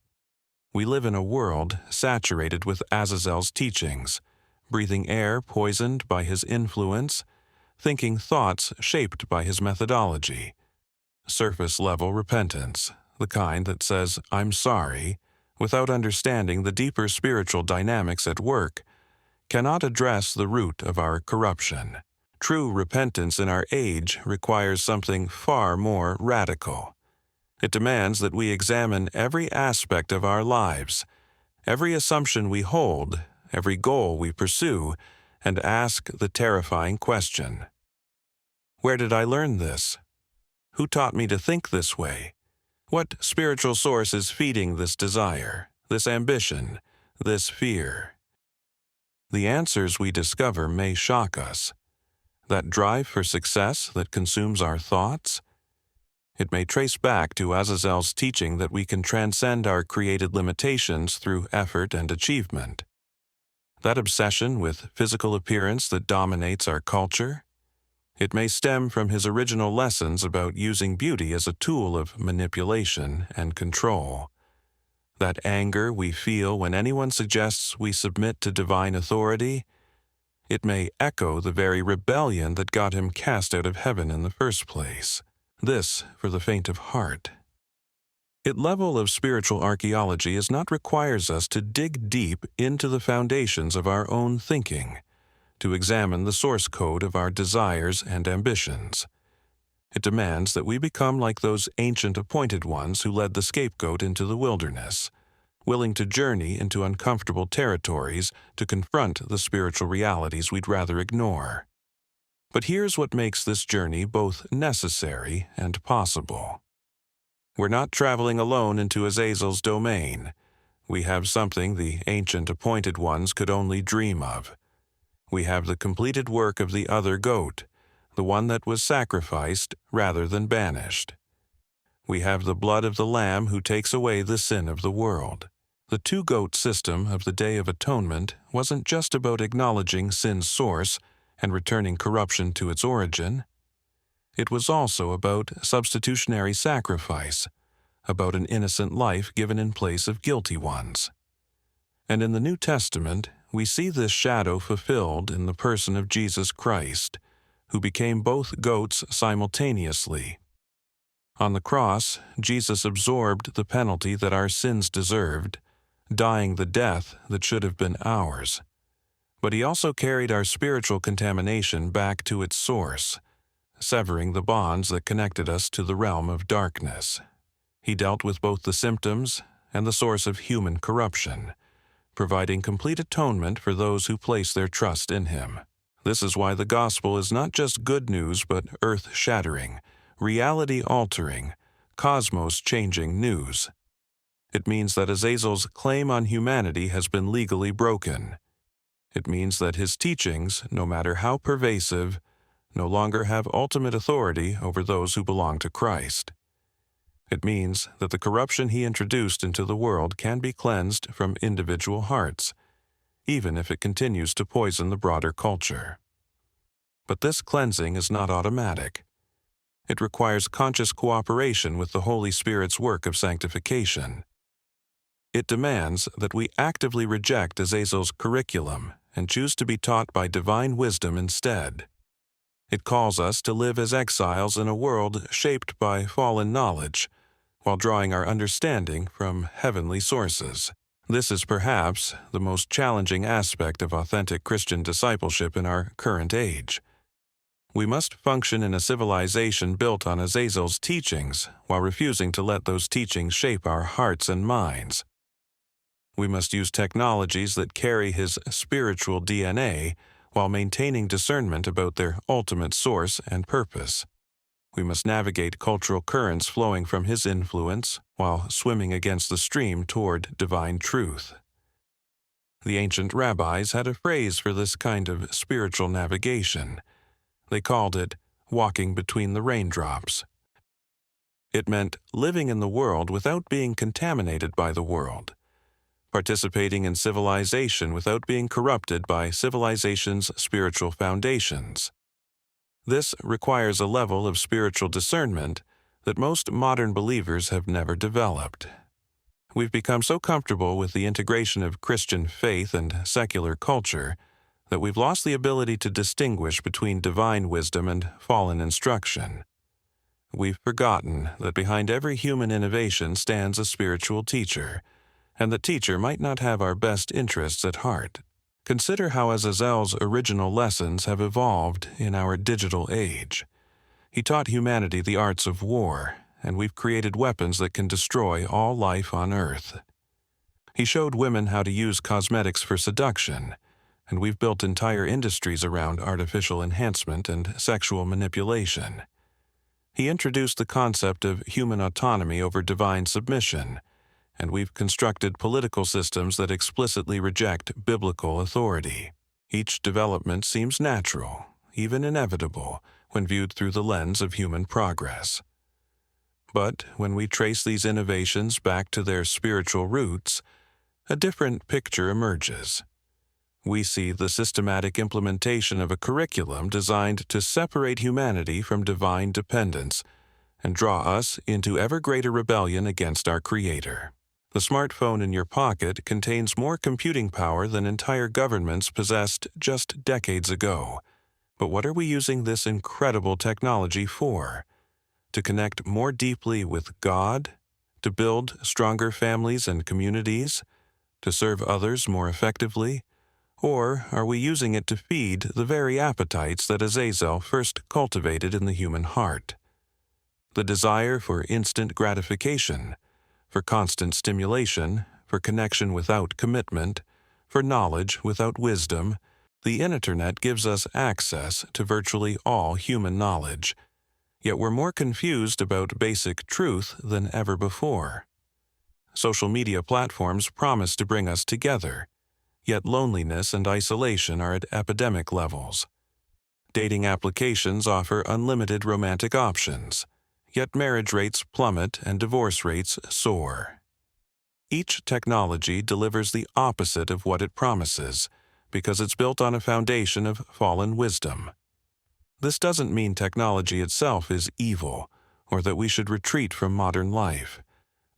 We live in a world saturated with Azazel's teachings, breathing air poisoned by his influence, thinking thoughts shaped by his methodology. Surface-level repentance, the kind that says, "I'm sorry," without understanding the deeper spiritual dynamics at work, cannot address the root of our corruption. True repentance in our age requires something far more radical. It demands that we examine every aspect of our lives, every assumption we hold, every goal we pursue, and ask the terrifying question: where did I learn this? Who taught me to think this way? What spiritual source is feeding this desire, this ambition, this fear? The answers we discover may shock us. That drive for success that consumes our thoughts? It may trace back to Azazel's teaching that we can transcend our created limitations through effort and achievement. That obsession with physical appearance that dominates our culture? It may stem from his original lessons about using beauty as a tool of manipulation and control. That anger we feel when anyone suggests we submit to divine authority? It may echo the very rebellion that got him cast out of heaven in the first place. This for the faint of heart. Its level of spiritual archaeology is not requires us to dig deep into the foundations of our own thinking, to examine the source code of our desires and ambitions. It demands that we become like those ancient appointed ones who led the scapegoat into the wilderness, willing to journey into uncomfortable territories to confront the spiritual realities we'd rather ignore. But here's what makes this journey both necessary and possible. We're not traveling alone into Azazel's domain. We have something the ancient appointed ones could only dream of. We have the completed work of the other goat, the one that was sacrificed rather than banished. We have the blood of the Lamb who takes away the sin of the world. The two-goat system of the Day of Atonement wasn't just about acknowledging sin's source and returning corruption to its origin. It was also about substitutionary sacrifice, about an innocent life given in place of guilty ones. And in the New Testament, we see this shadow fulfilled in the person of Jesus Christ, who became both goats simultaneously. On the cross, Jesus absorbed the penalty that our sins deserved, dying the death that should have been ours. But he also carried our spiritual contamination back to its source, severing the bonds that connected us to the realm of darkness. He dealt with both the symptoms and the source of human corruption, providing complete atonement for those who place their trust in him. This is why the gospel is not just good news but earth-shattering, reality-altering, cosmos-changing news. It means that Azazel's claim on humanity has been legally broken. It means that his teachings, no matter how pervasive, no longer have ultimate authority over those who belong to Christ. It means that the corruption he introduced into the world can be cleansed from individual hearts, even if it continues to poison the broader culture. But this cleansing is not automatic. It requires conscious cooperation with the Holy Spirit's work of sanctification. It demands that we actively reject Azazel's curriculum and choose to be taught by divine wisdom instead. It calls us to live as exiles in a world shaped by fallen knowledge, while drawing our understanding from heavenly sources. This is perhaps the most challenging aspect of authentic Christian discipleship in our current age. We must function in a civilization built on Azazel's teachings while refusing to let those teachings shape our hearts and minds. We must use technologies that carry his spiritual DNA while maintaining discernment about their ultimate source and purpose. We must navigate cultural currents flowing from his influence while swimming against the stream toward divine truth. The ancient rabbis had a phrase for this kind of spiritual navigation. They called it walking between the raindrops. It meant living in the world without being contaminated by the world, participating in civilization without being corrupted by civilization's spiritual foundations. This requires a level of spiritual discernment that most modern believers have never developed. We've become so comfortable with the integration of Christian faith and secular culture that we've lost the ability to distinguish between divine wisdom and fallen instruction. We've forgotten that behind every human innovation stands a spiritual teacher, and the teacher might not have our best interests at heart. Consider how Azazel's original lessons have evolved in our digital age. He taught humanity the arts of war, and we've created weapons that can destroy all life on Earth. He showed women how to use cosmetics for seduction, and we've built entire industries around artificial enhancement and sexual manipulation. He introduced the concept of human autonomy over divine submission, and we've constructed political systems that explicitly reject biblical authority. Each development seems natural, even inevitable, when viewed through the lens of human progress. But when we trace these innovations back to their spiritual roots, a different picture emerges. We see the systematic implementation of a curriculum designed to separate humanity from divine dependence and draw us into ever greater rebellion against our Creator. The smartphone in your pocket contains more computing power than entire governments possessed just decades ago. But what are we using this incredible technology for? To connect more deeply with God? To build stronger families and communities? To serve others more effectively? Or are we using it to feed the very appetites that Azazel first cultivated in the human heart? The desire for instant gratification, for constant stimulation, for connection without commitment, for knowledge without wisdom. The internet gives us access to virtually all human knowledge, yet we're more confused about basic truth than ever before. Social media platforms promise to bring us together, yet loneliness and isolation are at epidemic levels. Dating applications offer unlimited romantic options, yet marriage rates plummet and divorce rates soar. Each technology delivers the opposite of what it promises, because it's built on a foundation of fallen wisdom. This doesn't mean technology itself is evil, or that we should retreat from modern life,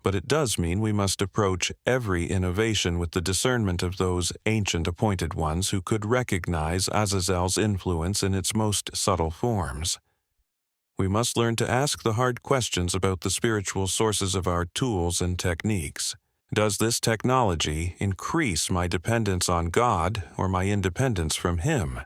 but it does mean we must approach every innovation with the discernment of those ancient appointed ones who could recognize Azazel's influence in its most subtle forms. We must learn to ask the hard questions about the spiritual sources of our tools and techniques. Does this technology increase my dependence on God or my independence from Him?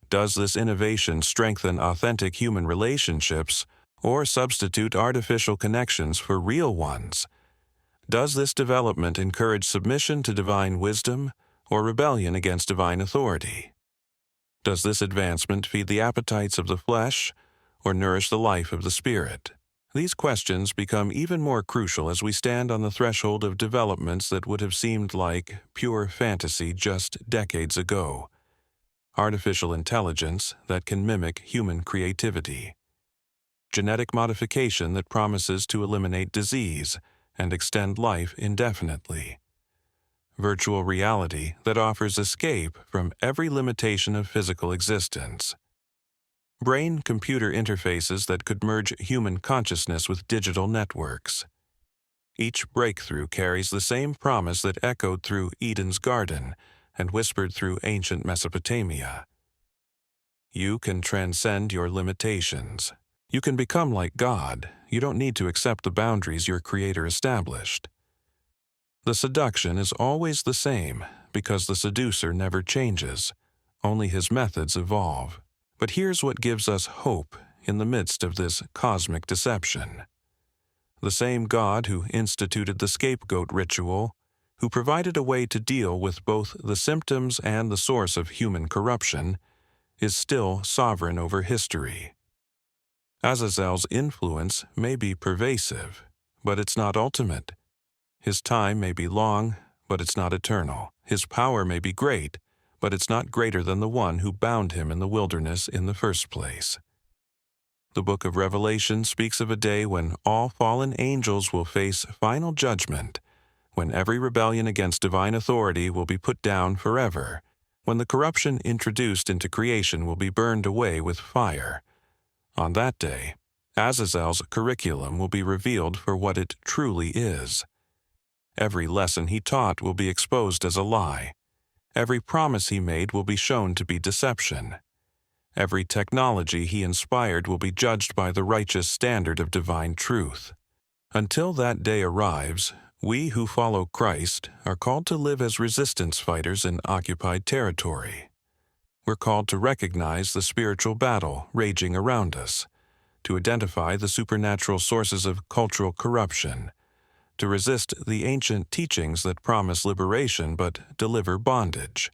Does this innovation strengthen authentic human relationships or substitute artificial connections for real ones? Does this development encourage submission to divine wisdom or rebellion against divine authority? Does this advancement feed the appetites of the flesh or nourish the life of the spirit? These questions become even more crucial as we stand on the threshold of developments that would have seemed like pure fantasy just decades ago. Artificial intelligence that can mimic human creativity. Genetic modification that promises to eliminate disease and extend life indefinitely. Virtual reality that offers escape from every limitation of physical existence. Brain-computer interfaces that could merge human consciousness with digital networks. Each breakthrough carries the same promise that echoed through Eden's garden and whispered through ancient Mesopotamia. You can transcend your limitations. You can become like God. You don't need to accept the boundaries your Creator established. The seduction is always the same because the seducer never changes. Only his methods evolve. But here's what gives us hope in the midst of this cosmic deception. The same God who instituted the scapegoat ritual, who provided a way to deal with both the symptoms and the source of human corruption, is still sovereign over history. Azazel's influence may be pervasive, but it's not ultimate. His time may be long, but it's not eternal. His power may be great, but it's not greater than the one who bound him in the wilderness in the first place. The book of Revelation speaks of a day when all fallen angels will face final judgment, when every rebellion against divine authority will be put down forever, when the corruption introduced into creation will be burned away with fire. On that day, Azazel's curriculum will be revealed for what it truly is. Every lesson he taught will be exposed as a lie. Every promise he made will be shown to be deception. Every technology he inspired will be judged by the righteous standard of divine truth. Until that day arrives, we who follow Christ are called to live as resistance fighters in occupied territory. We're called to recognize the spiritual battle raging around us, to identify the supernatural sources of cultural corruption, to resist the ancient teachings that promise liberation but deliver bondage.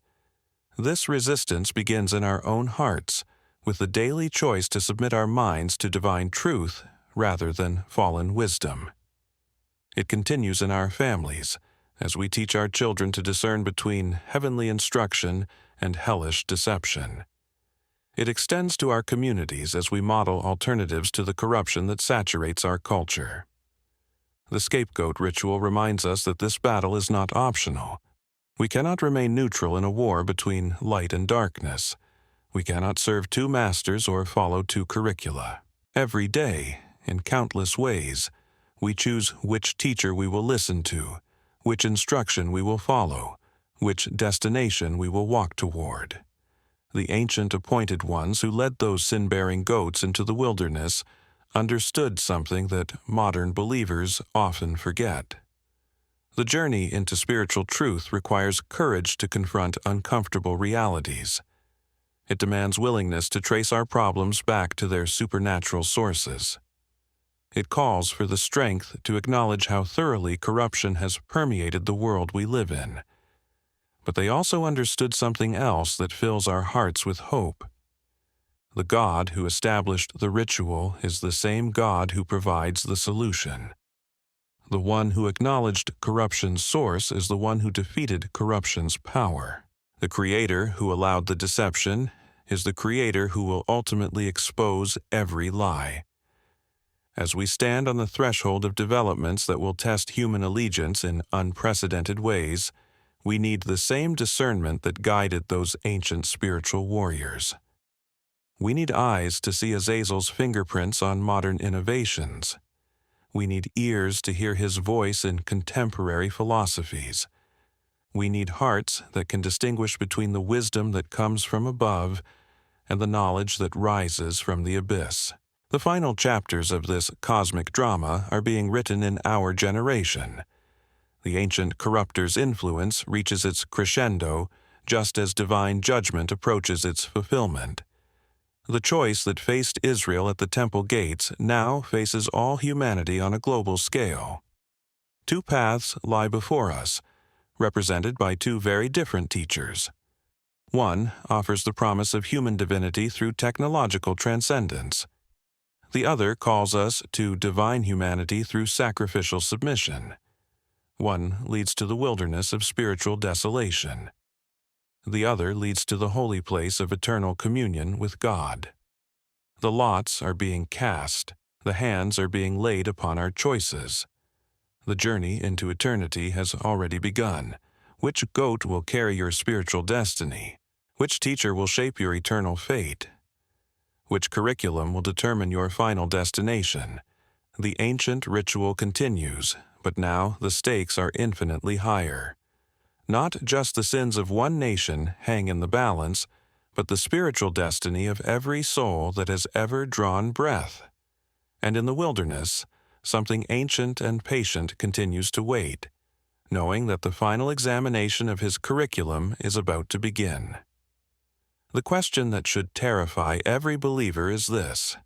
This resistance begins in our own hearts, with the daily choice to submit our minds to divine truth rather than fallen wisdom. It continues in our families, as we teach our children to discern between heavenly instruction and hellish deception. It extends to our communities as we model alternatives to the corruption that saturates our culture. The scapegoat ritual reminds us that this battle is not optional. We cannot remain neutral in a war between light and darkness. We cannot serve two masters or follow two curricula. Every day, in countless ways, we choose which teacher we will listen to, which instruction we will follow, which destination we will walk toward. The ancient appointed ones who led those sin-bearing goats into the wilderness understood something that modern believers often forget. The journey into spiritual truth requires courage to confront uncomfortable realities. It demands willingness to trace our problems back to their supernatural sources. It calls for the strength to acknowledge how thoroughly corruption has permeated the world we live in. But they also understood something else that fills our hearts with hope. The God who established the ritual is the same God who provides the solution. The one who acknowledged corruption's source is the one who defeated corruption's power. The Creator who allowed the deception is the Creator who will ultimately expose every lie. As we stand on the threshold of developments that will test human allegiance in unprecedented ways, we need the same discernment that guided those ancient spiritual warriors. We need eyes to see Azazel's fingerprints on modern innovations. We need ears to hear his voice in contemporary philosophies. We need hearts that can distinguish between the wisdom that comes from above and the knowledge that rises from the abyss. The final chapters of this cosmic drama are being written in our generation. The ancient corruptor's influence reaches its crescendo just as divine judgment approaches its fulfillment. The choice that faced Israel at the temple gates now faces all humanity on a global scale. Two paths lie before us, represented by two very different teachers. One offers the promise of human divinity through technological transcendence. The other calls us to divine humanity through sacrificial submission. One leads to the wilderness of spiritual desolation. The other leads to the holy place of eternal communion with God. The lots are being cast. The hands are being laid upon our choices. The journey into eternity has already begun. Which goat will carry your spiritual destiny? Which teacher will shape your eternal fate? Which curriculum will determine your final destination? The ancient ritual continues, but now the stakes are infinitely higher. Not just the sins of one nation hang in the balance, but the spiritual destiny of every soul that has ever drawn breath. And in the wilderness, something ancient and patient continues to wait, knowing that the final examination of his curriculum is about to begin. The question that should terrify every believer is this: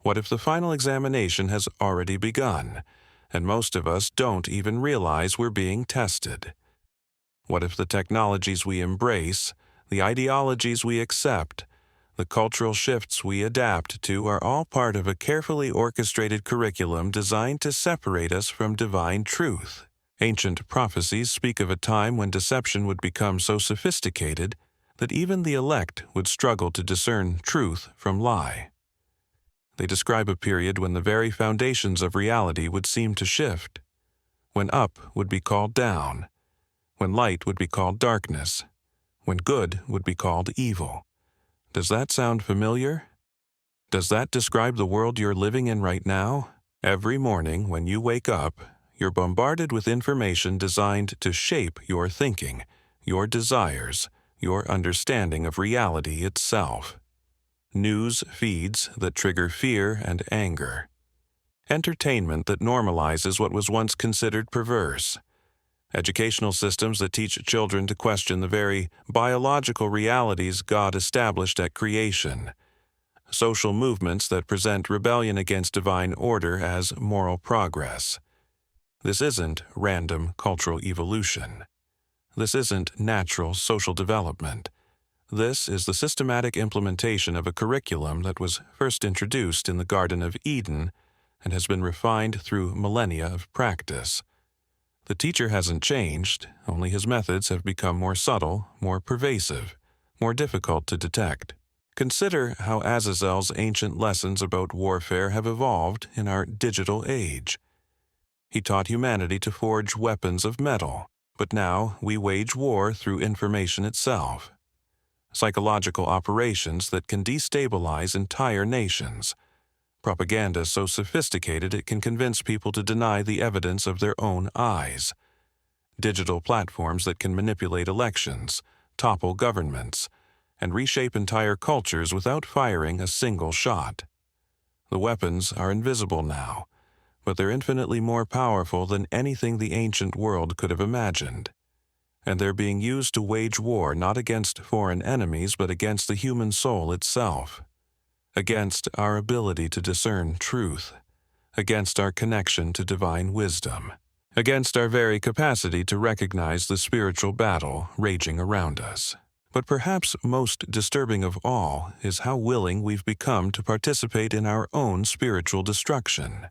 what if the final examination has already begun, and most of us don't even realize we're being tested? What if the technologies we embrace, the ideologies we accept, the cultural shifts we adapt to are all part of a carefully orchestrated curriculum designed to separate us from divine truth? Ancient prophecies speak of a time when deception would become so sophisticated that even the elect would struggle to discern truth from lie. They describe a period when the very foundations of reality would seem to shift, when up would be called down, when light would be called darkness, when good would be called evil. Does that sound familiar? Does that describe the world you're living in right now? Every morning when you wake up, you're bombarded with information designed to shape your thinking, your desires, your understanding of reality itself. News feeds that trigger fear and anger. Entertainment that normalizes what was once considered perverse. Educational systems that teach children to question the very biological realities God established at creation. Social movements that present rebellion against divine order as moral progress. This isn't random cultural evolution. This isn't natural social development. This is the systematic implementation of a curriculum that was first introduced in the Garden of Eden and has been refined through millennia of practice. The teacher hasn't changed, only his methods have become more subtle, more pervasive, more difficult to detect. Consider how Azazel's ancient lessons about warfare have evolved in our digital age. He taught humanity to forge weapons of metal, but now we wage war through information itself. Psychological operations that can destabilize entire nations. Propaganda so sophisticated it can convince people to deny the evidence of their own eyes. Digital platforms that can manipulate elections, topple governments, and reshape entire cultures without firing a single shot. The weapons are invisible now, but they're infinitely more powerful than anything the ancient world could have imagined. And they're being used to wage war not against foreign enemies but against the human soul itself, against our ability to discern truth, against our connection to divine wisdom, against our very capacity to recognize the spiritual battle raging around us. But perhaps most disturbing of all is how willing we've become to participate in our own spiritual destruction.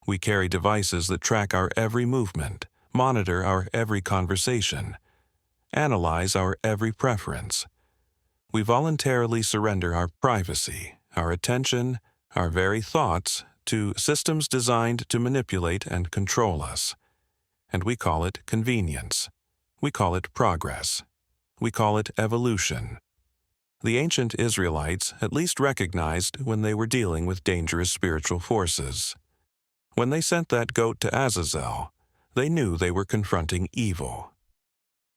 We carry devices that track our every movement, monitor our every conversation, analyze our every preference. We voluntarily surrender our privacy, our attention, our very thoughts to systems designed to manipulate and control us. And we call it convenience. We call it progress. We call it evolution. The ancient Israelites at least recognized when they were dealing with dangerous spiritual forces. When they sent that goat to Azazel, they knew they were confronting evil.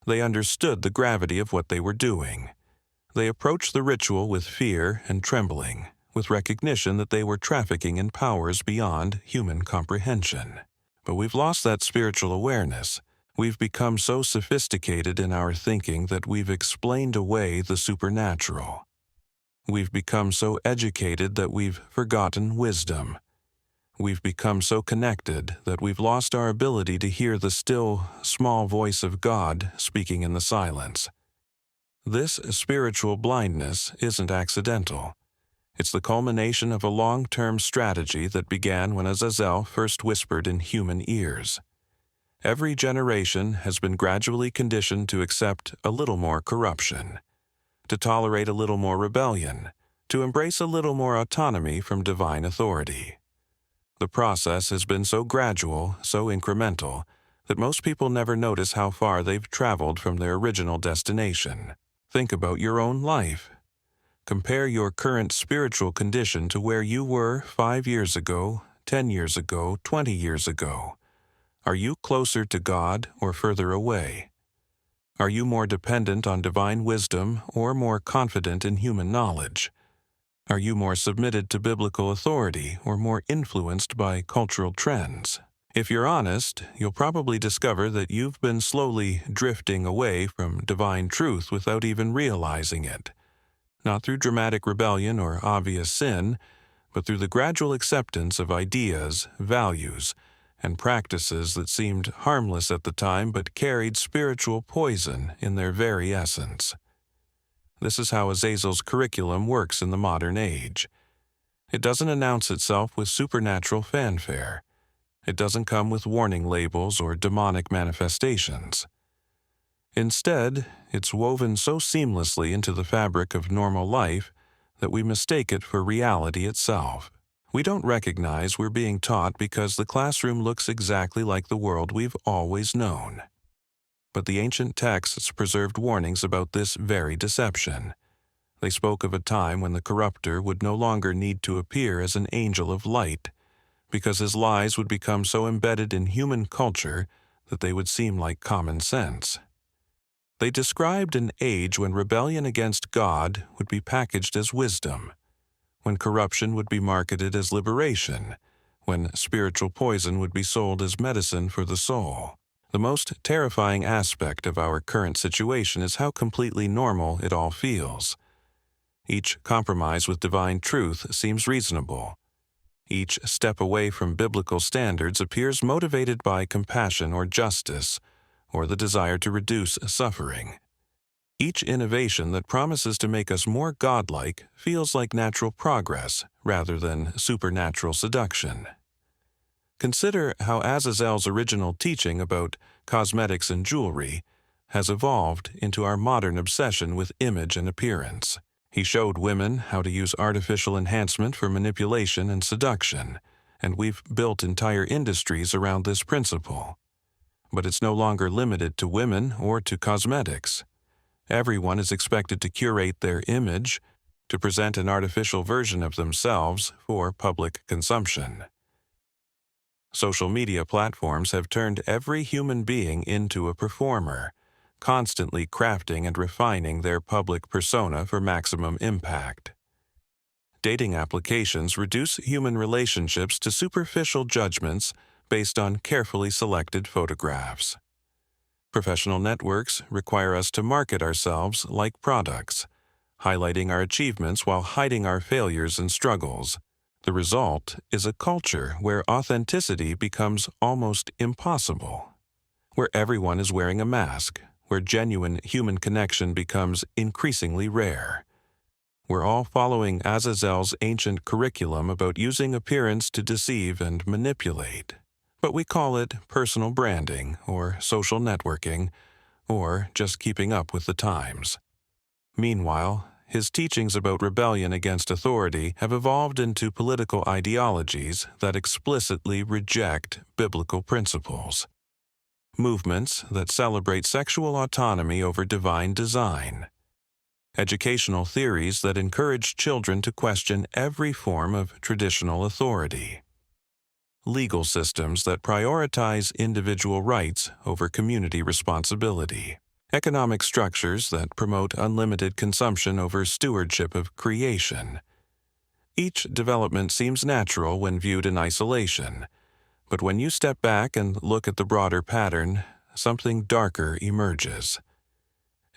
They understood the gravity of what they were doing. They approached the ritual with fear and trembling, with recognition that they were trafficking in powers beyond human comprehension. But we've lost that spiritual awareness. We've become so sophisticated in our thinking that we've explained away the supernatural. We've become so educated that we've forgotten wisdom. We've become so connected that we've lost our ability to hear the still, small voice of God speaking in the silence. This spiritual blindness isn't accidental. It's the culmination of a long-term strategy that began when Azazel first whispered in human ears. Every generation has been gradually conditioned to accept a little more corruption, to tolerate a little more rebellion, to embrace a little more autonomy from divine authority. The process has been so gradual, so incremental, that most people never notice how far they've traveled from their original destination. Think about your own life. Compare your current spiritual condition to where you were 5 years ago, 10 years ago, 20 years ago. Are you closer to God or further away? Are you more dependent on divine wisdom or more confident in human knowledge? Are you more submitted to biblical authority or more influenced by cultural trends? If you're honest, you'll probably discover that you've been slowly drifting away from divine truth without even realizing it. Not through dramatic rebellion or obvious sin, but through the gradual acceptance of ideas, values, and practices that seemed harmless at the time but carried spiritual poison in their very essence. This is how Azazel's curriculum works in the modern age. It doesn't announce itself with supernatural fanfare. It doesn't come with warning labels or demonic manifestations. Instead, it's woven so seamlessly into the fabric of normal life that we mistake it for reality itself. We don't recognize we're being taught because the classroom looks exactly like the world we've always known. But the ancient texts preserved warnings about this very deception. They spoke of a time when the corrupter would no longer need to appear as an angel of light, because his lies would become so embedded in human culture that they would seem like common sense. They described an age when rebellion against God would be packaged as wisdom, when corruption would be marketed as liberation, when spiritual poison would be sold as medicine for the soul. The most terrifying aspect of our current situation is how completely normal it all feels. Each compromise with divine truth seems reasonable. Each step away from biblical standards appears motivated by compassion or justice, or the desire to reduce suffering. Each innovation that promises to make us more godlike feels like natural progress rather than supernatural seduction. Consider how Azazel's original teaching about cosmetics and jewelry has evolved into our modern obsession with image and appearance. He showed women how to use artificial enhancement for manipulation and seduction, and we've built entire industries around this principle. But it's no longer limited to women or to cosmetics. Everyone is expected to curate their image, to present an artificial version of themselves for public consumption. Social media platforms have turned every human being into a performer, constantly crafting and refining their public persona for maximum impact. Dating applications reduce human relationships to superficial judgments based on carefully selected photographs. Professional networks require us to market ourselves like products, highlighting our achievements while hiding our failures and struggles. The result is a culture where authenticity becomes almost impossible, where everyone is wearing a mask, where genuine human connection becomes increasingly rare. We're all following Azazel's ancient curriculum about using appearance to deceive and manipulate, but we call it personal branding or social networking, or just keeping up with the times. Meanwhile, his teachings about rebellion against authority have evolved into political ideologies that explicitly reject biblical principles. Movements that celebrate sexual autonomy over divine design. Educational theories that encourage children to question every form of traditional authority. Legal systems that prioritize individual rights over community responsibility. Economic structures that promote unlimited consumption over stewardship of creation. Each development seems natural when viewed in isolation, but when you step back and look at the broader pattern, something darker emerges.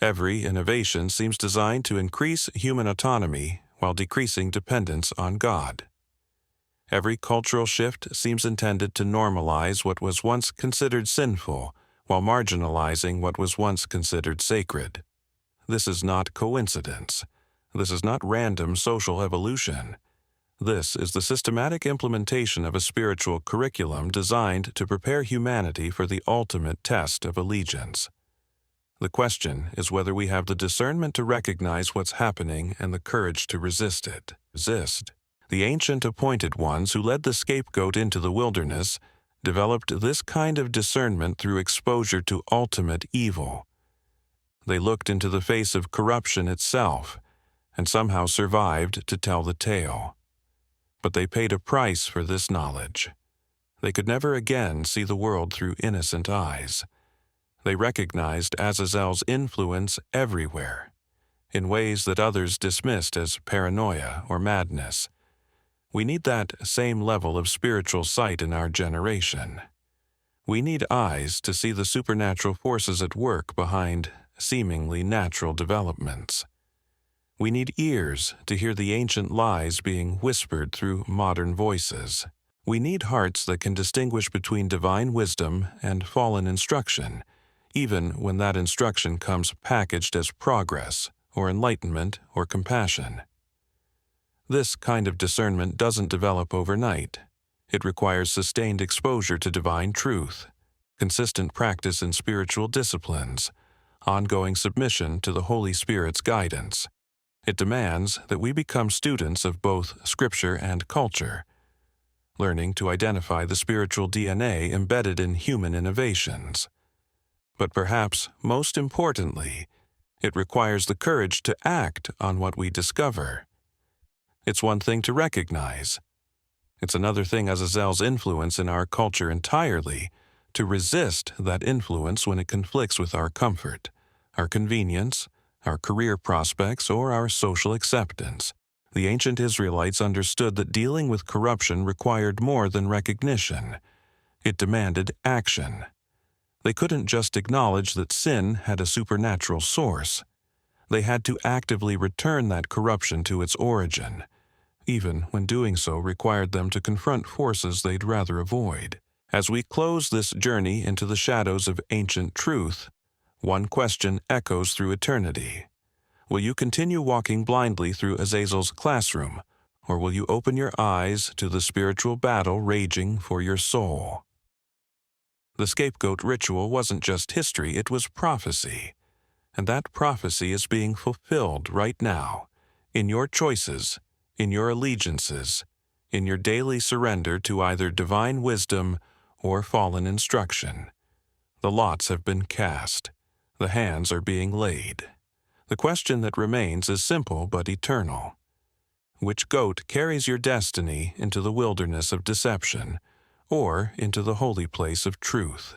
Every innovation seems designed to increase human autonomy while decreasing dependence on God. Every cultural shift seems intended to normalize what was once considered sinful, while marginalizing what was once considered sacred. This is not coincidence. This is not random social evolution. This is the systematic implementation of a spiritual curriculum designed to prepare humanity for the ultimate test of allegiance. The question is whether we have the discernment to recognize what's happening and the courage to resist it. Resist. The ancient appointed ones who led the scapegoat into the wilderness developed this kind of discernment through exposure to ultimate evil. They looked into the face of corruption itself and somehow survived to tell the tale. But they paid a price for this knowledge. They could never again see the world through innocent eyes. They recognized Azazel's influence everywhere, in ways that others dismissed as paranoia or madness. We need that same level of spiritual sight in our generation. We need eyes to see the supernatural forces at work behind seemingly natural developments. We need ears to hear the ancient lies being whispered through modern voices. We need hearts that can distinguish between divine wisdom and fallen instruction, even when that instruction comes packaged as progress or enlightenment or compassion. This kind of discernment doesn't develop overnight. It requires sustained exposure to divine truth, consistent practice in spiritual disciplines, ongoing submission to the Holy Spirit's guidance. It demands that we become students of both Scripture and culture, learning to identify the spiritual DNA embedded in human innovations. But perhaps most importantly, it requires the courage to act on what we discover. It's one thing to recognize. It's another thing Azazel's influence in our culture entirely, to resist that influence when it conflicts with our comfort, our convenience, our career prospects, or our social acceptance. The ancient Israelites understood that dealing with corruption required more than recognition. It demanded action. They couldn't just acknowledge that sin had a supernatural source. They had to actively return that corruption to its origin, even when doing so required them to confront forces they'd rather avoid. As we close this journey into the shadows of ancient truth, one question echoes through eternity. Will you continue walking blindly through Azazel's classroom, or will you open your eyes to the spiritual battle raging for your soul? The scapegoat ritual wasn't just history, it was prophecy. And that prophecy is being fulfilled right now, in your choices, in your allegiances, in your daily surrender to either divine wisdom or fallen instruction. The lots have been cast. The hands are being laid. The question that remains is simple but eternal. Which goat carries your destiny into the wilderness of deception, or into the holy place of truth?